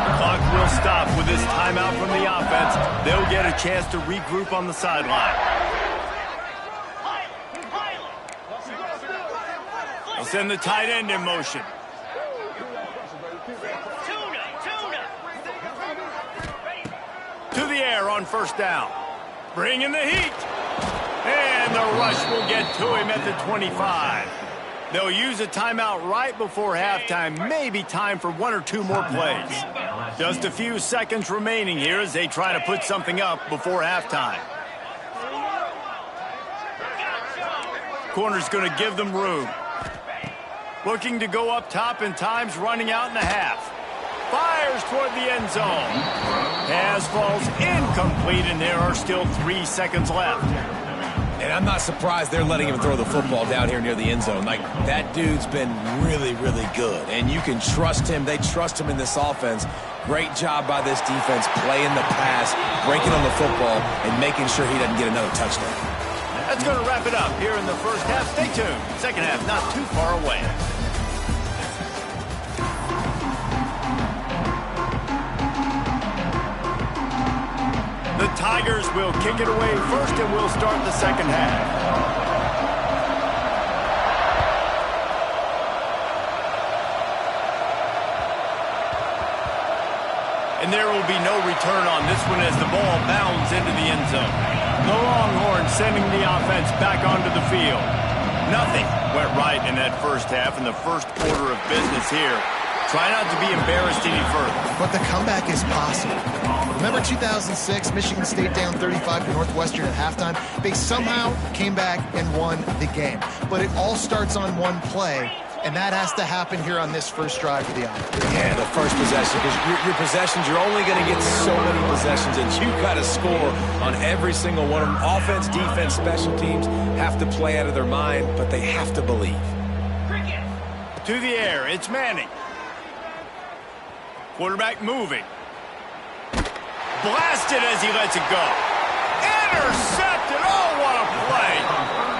The clock will stop with this timeout from the offense. They'll get a chance to regroup on the sideline. They'll send the tight end in motion. To the air on first down. Bringing the heat. And the rush will get to him at the 25. They'll use a timeout right before halftime. Maybe time for 1 or 2 more plays. Just a few seconds remaining here as they try to put something up before halftime. Corner's going to give them room. Looking to go up top, and time's running out in the half. Fires toward the end zone. Pass falls incomplete, and there are still 3 seconds left.
And I'm not surprised they're letting him throw the football down here near the end zone. Like, that dude's been really, really good. And you can trust him. They trust him in this offense. Great job by this defense playing the pass, breaking on the football, and making sure he doesn't get another touchdown.
That's going to wrap it up here in the first half. Stay tuned. Second half not too far away. The Tigers will kick it away first, and we'll start the second half. And there will be no return on this one as the ball bounds into the end zone. The Longhorns sending the offense back onto the field. Nothing went right in that first half in the first quarter of business here. Try not to be embarrassed any further.
But the comeback is possible. Remember 2006, Michigan State down 35 to Northwestern at halftime? They somehow came back and won the game. But it all starts on one play, and that has to happen here on this first drive for the offense.
Yeah, the first possession, because your possessions, you're only going to get so many possessions, and you've got to score on every single one of them. Offense, defense, special teams have to play out of their mind, but they have to believe.
To the air, it's Manning. Quarterback moving. Blasted as he lets it go. Intercepted. Oh, what a play.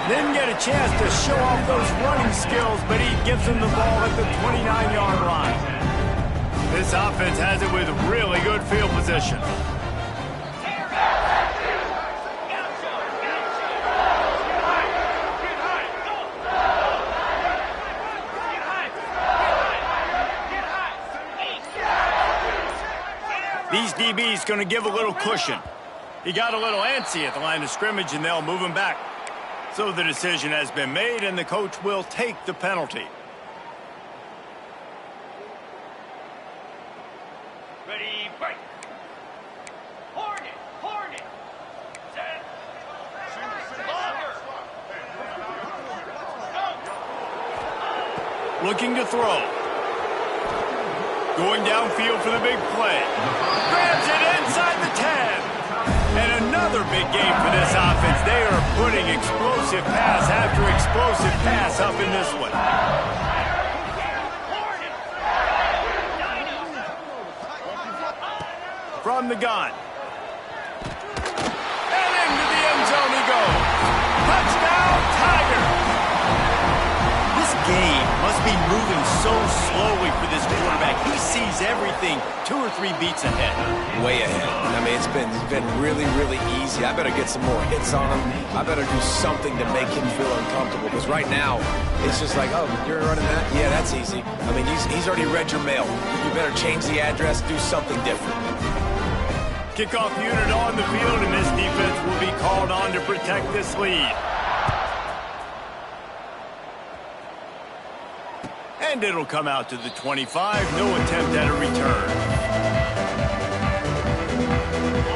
Didn't get a chance to show off those running skills, but he gives him the ball at the 29-yard line. This offense has it with really good field position. These DBs going to give a little cushion. He got a little antsy at the line of scrimmage, and they'll move him back. So the decision has been made, and the coach will take the penalty.
Ready, break. Hornet, hornet. Set. Longer.
Looking to throw. Going downfield for the big play. Grabs it inside the 10. And another big game for this offense. They are putting explosive pass after explosive pass up in this one. From the gun. And into the end zone he goes. Touchdown, Tigers! This game must be moving so slowly for this quarterback. He sees everything 2 or 3 beats ahead.
Way ahead. I mean, it's been really, really easy. I better get some more hits on him. I better do something to make him feel uncomfortable. Because right now, it's just like, oh, you're running that? Yeah, that's easy. I mean, he's already read your mail. You better change the address, do something different.
Kickoff unit on the field, and this defense will be called on to protect this lead. And it'll come out to the 25. No attempt at a return.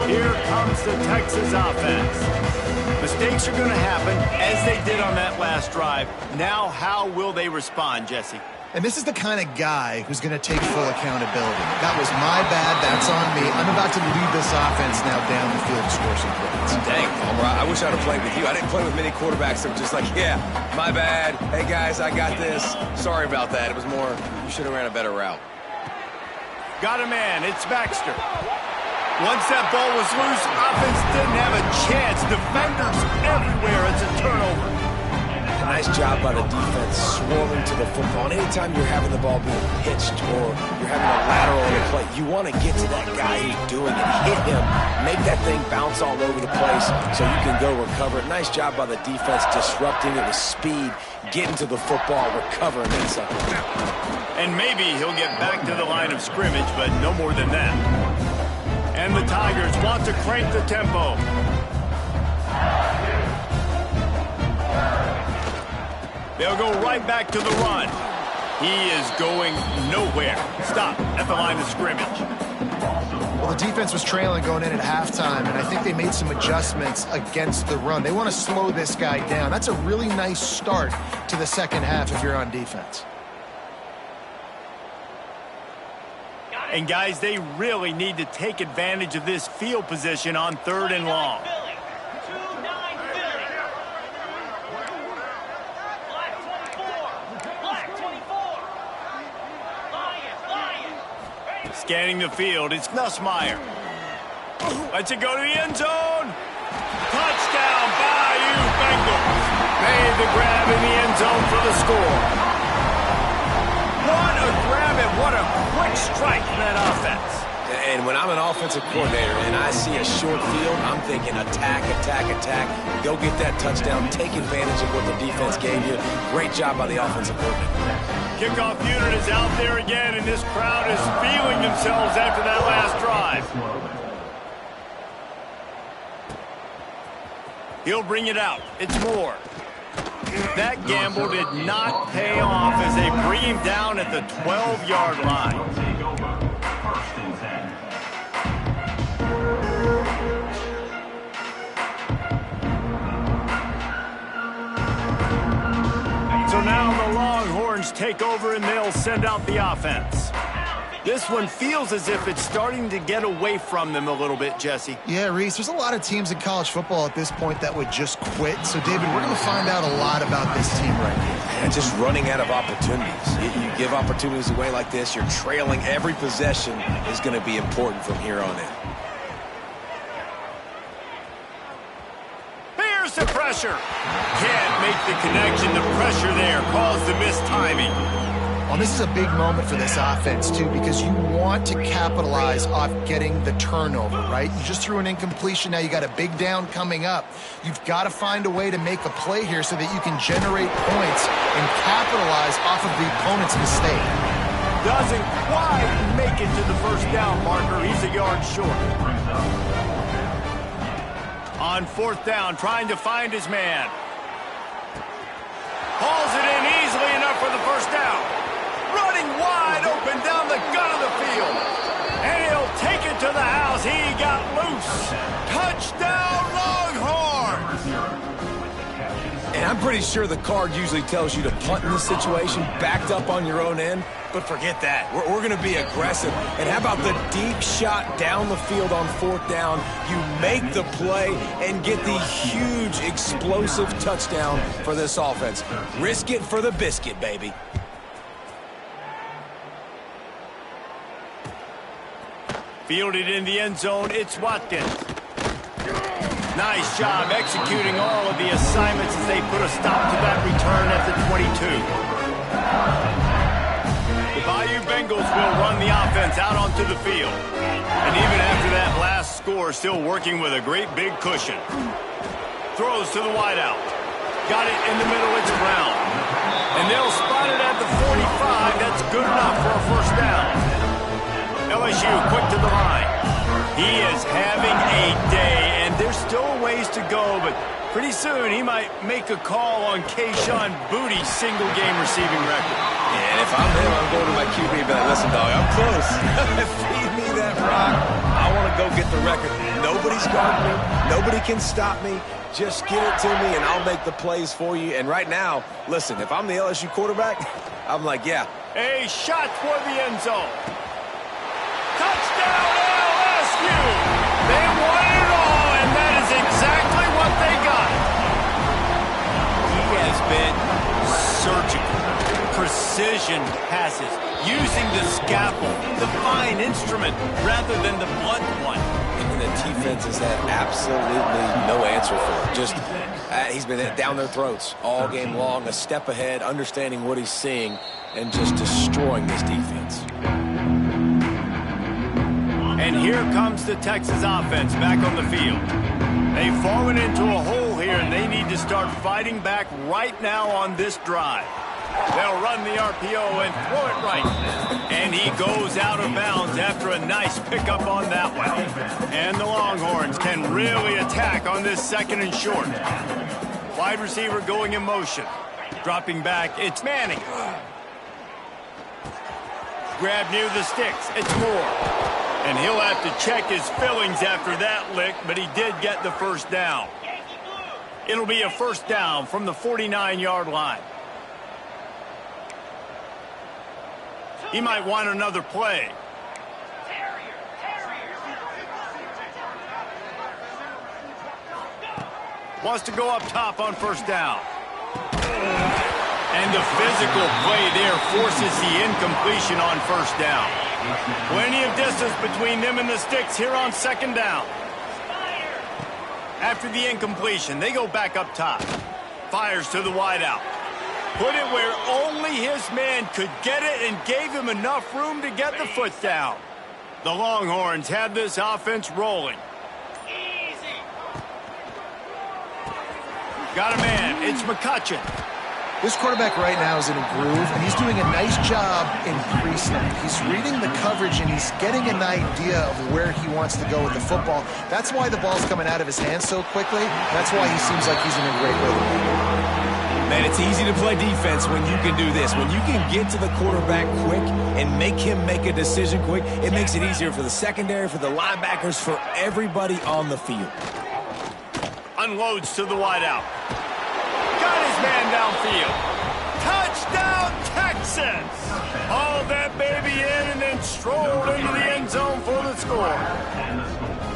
Here comes the Texas offense. Mistakes are going to happen, as they did on that last drive. Now, how will they respond, Jesse?
And this is the kind of guy who's going to take full accountability. That was my bad. That's on me. I'm about to lead this offense now down the field to score some points.
Dang, Palmer, I wish I'd have played with you. I didn't play with many quarterbacks that were just like, yeah, my bad. Hey, guys, I got this. Sorry about that. It was more, you should have ran a better route.
Got a man. It's Baxter. Once that ball was loose, offense didn't have a chance. Defenders everywhere. It's a turnover.
Nice job by the defense swarming to the football. And anytime you're having the ball being pitched or you're having a lateral on the play, you want to get to that guy who's doing it, hit him, make that thing bounce all over the place so you can go recover it. Nice job by the defense disrupting it with speed, getting to the football, recovering it.
And maybe he'll get back to the line of scrimmage, but no more than that. And the Tigers want to crank the tempo. They'll go right back to the run. He is going nowhere. Stop at the line of scrimmage.
Well, the defense was trailing going in at halftime, and I think they made some adjustments against the run. They want to slow this guy down. That's a really nice start to the second half if you're on defense.
And, guys, they really need to take advantage of this field position on 3rd and long. Scanning the field, it's Nussmeier. Lets it go to the end zone. Touchdown, Bayou Bengals. Made the grab in the end zone for the score. What a grab and what a quick strike from that offense.
And when I'm an offensive coordinator and I see a short field, I'm thinking attack, attack, attack. Go get that touchdown. Take advantage of what the defense gave you. Great job by the offensive coordinator.
Kickoff unit is out there again, and this crowd is feeling themselves after that last drive. He'll bring it out. It's Moore. That gamble did not pay off as they bring him down at the 12-yard line. So now the Longhorns take over and they'll send out the offense. This one feels as if it's starting to get away from them a little bit, Jesse.
Yeah, Reese, there's a lot of teams in college football at this point that would just quit. So, David, we're going to find out a lot about this team right now.
And just running out of opportunities. You give opportunities away like this, you're trailing. Every possession is going to be important from here on in.
Here's the pressure. Can't make the connection. The pressure there caused the missed timing.
Well, this is a big moment for this offense, too, because you want to capitalize off getting the turnover, right? You just threw an incompletion. Now you got a big down coming up. You've got to find a way to make a play here so that you can generate points and capitalize off of the opponent's mistake.
Doesn't quite make it to the first down marker. He's a yard short. On fourth down, trying to find his man. Hauls it in easily enough for the first down. Running wide open down the gut of the field. And he'll take it to the house. He got loose. Touchdown, Longhorns!
And I'm pretty sure the card usually tells you to punt in this situation, backed up on your own end. But forget that. We're going to be aggressive. And how about the deep shot down the field on fourth down? You make the play and get the huge, explosive touchdown for this offense. Risk it for the biscuit, baby.
Fielded in the end zone, it's Watkins. Nice job executing all of the assignments as they put a stop to that return at the 22. The Bayou Bengals will run the offense out onto the field. And even after that last score, still working with a great big cushion. Throws to the wideout. Got it in the middle, it's Brown. And they'll spot it at the 45. That's good enough for a first down. LSU quick to the line. He is having a day, and there's still ways to go, but pretty soon he might make a call on Kayshon Bouttie's single-game receiving record.
And if I'm him, I'm going to my QB and be like, listen, dog, I'm close. Feed me that rock. I want to go get the record. Nobody's guarding me. Nobody can stop me. Just get it to me, and I'll make the plays for you. And right now, listen, if I'm the LSU quarterback, I'm like, yeah.
A shot for the end zone. Touchdown, LSU! They won it all, and that is exactly what they got. He has been surgical. Precision passes, using the scalpel, the fine instrument, rather than the blunt one.
And the defense has had absolutely no answer for it. Just, he's been down their throats all game long, a step ahead, understanding what he's seeing, and just destroying this defense.
And here comes the Texas offense back on the field. They've fallen into a hole here, and they need to start fighting back right now on this drive. They'll run the RPO and throw it right. And he goes out of bounds after a nice pickup on that one. And the Longhorns can really attack on this second and short. Wide receiver going in motion. Dropping back, it's Manning. Grab near the sticks, it's Moore. And he'll have to check his fillings after that lick, but he did get the first down. It'll be a first down from the 49-yard line. He might want another play. Wants to go up top on first down. And the physical play there forces the incompletion on first down. Plenty of distance between them and the sticks here on second down. After the incompletion, they go back up top. Fires to the wideout. Put it where only his man could get it and gave him enough room to get the foot down. The Longhorns have this offense rolling. Easy. Got a man. It's McCutcheon.
This quarterback right now is in a groove, and he's doing a nice job in pre-snap. He's reading the coverage, and he's getting an idea of where he wants to go with the football. That's why the ball's coming out of his hands so quickly. That's why he seems like he's in a great rhythm.
Man, it's easy to play defense when you can do this. When you can get to the quarterback quick and make him make a decision quick, it makes it easier for the secondary, for the linebackers, for everybody on the field.
Unloads to the wideout. Got his man downfield. Touchdown, Texas! Hauled that baby in and then strolled into the end zone for the score.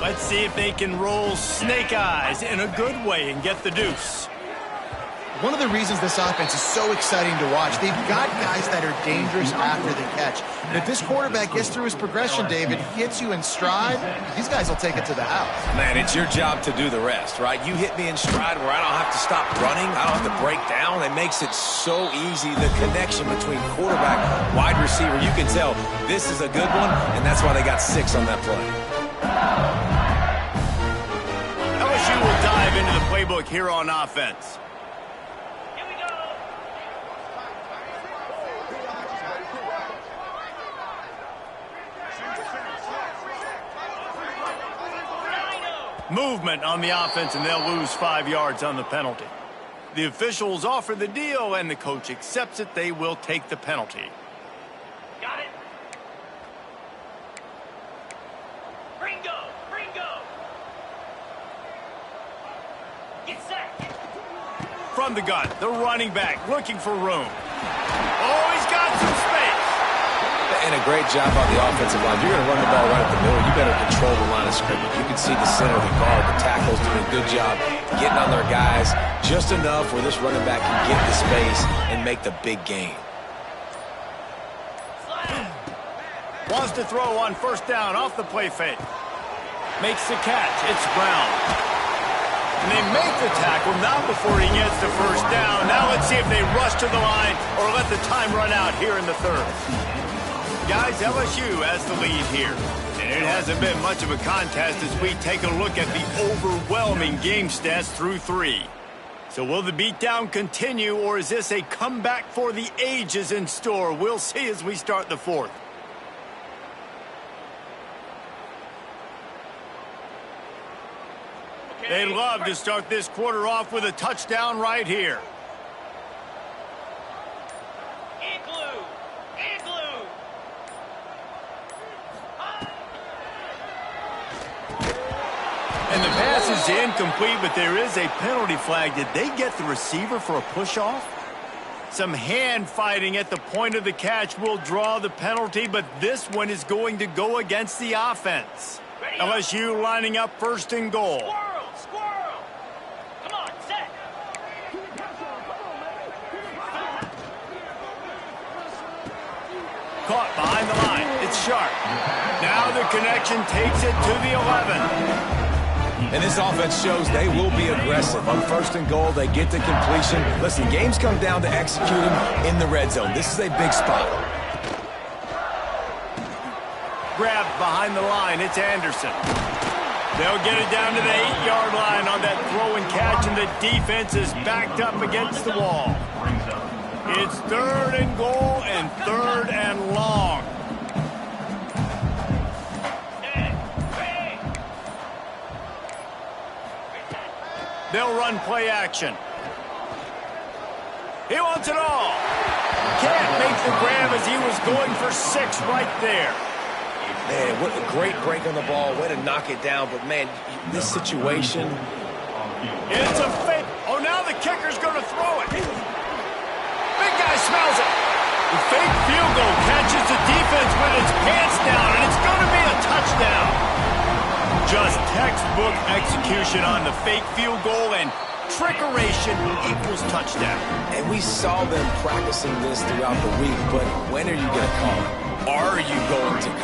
Let's see if they can roll snake eyes in a good way and get the deuce.
One of the reasons this offense is so exciting to watch, they've got guys that are dangerous after the catch. And if this quarterback gets through his progression, David, he hits you in stride, these guys will take it to the house.
Man, it's your job to do the rest, right? You hit me in stride where I don't have to stop running. I don't have to break down. It makes it so easy. The connection between quarterback, wide receiver, you can tell this is a good one, and that's why they got 6 on that play.
LSU will dive into the playbook here on offense. Movement on the offense, and they'll lose 5 yards on the penalty. The officials offer the deal, and the coach accepts it. They will take the penalty.
Got it. Ringo, Ringo. Get set.
From the gun, the running back looking for room. Oh, he's got some space.
And a great job on the offensive line. You're going to run the ball right at the middle. You better control the line of scrimmage. You can see the center, the guard, the tackles doing a good job getting on their guys just enough where this running back can get the space and make the big gain.
Wants to throw on first down off the play fake. Makes the catch. It's Brown. And they make the tackle, not before he gets the first down. Now let's see if they rush to the line or let the time run out here in the third. Guys, LSU has the lead here. And it hasn't been much of a contest as we take a look at the overwhelming game stats through 3. So will the beatdown continue, or is this a comeback for the ages in store? We'll see as we start the 4th. They'd love to start this quarter off with a touchdown right here. And the pass is incomplete, but there is a penalty flag. Did they get the receiver for a push-off? Some hand fighting at the point of the catch will draw the penalty, but this one is going to go against the offense. LSU lining up 1st and goal.
Squirrel, squirrel. Come on, set.
Caught behind the line. It's Sharp. Now the connection takes it to the 11.
And this offense shows they will be aggressive. On 1st and goal, they get the completion. Listen, games come down to executing in the red zone. This is a big spot.
Grabbed behind the line. It's Anderson. They'll get it down to the 8-yard line on that throw and catch, and the defense is backed up against the wall. It's 3rd and goal and 3rd and long. They'll run play action. He wants it all. Can't make the grab as he was going for 6 right there.
Man, what a great break on the ball. Way to knock it down. But, man, this situation.
It's a fake. Oh, now the kicker's going to throw it. Big guy smells it. The fake field goal catches the defense with its pants down, and it's going to be a touchdown. Just textbook execution on the fake field goal, and trickeration equals touchdown.
And we saw them practicing this throughout the week, but when are you going to call it? Are you going to call it?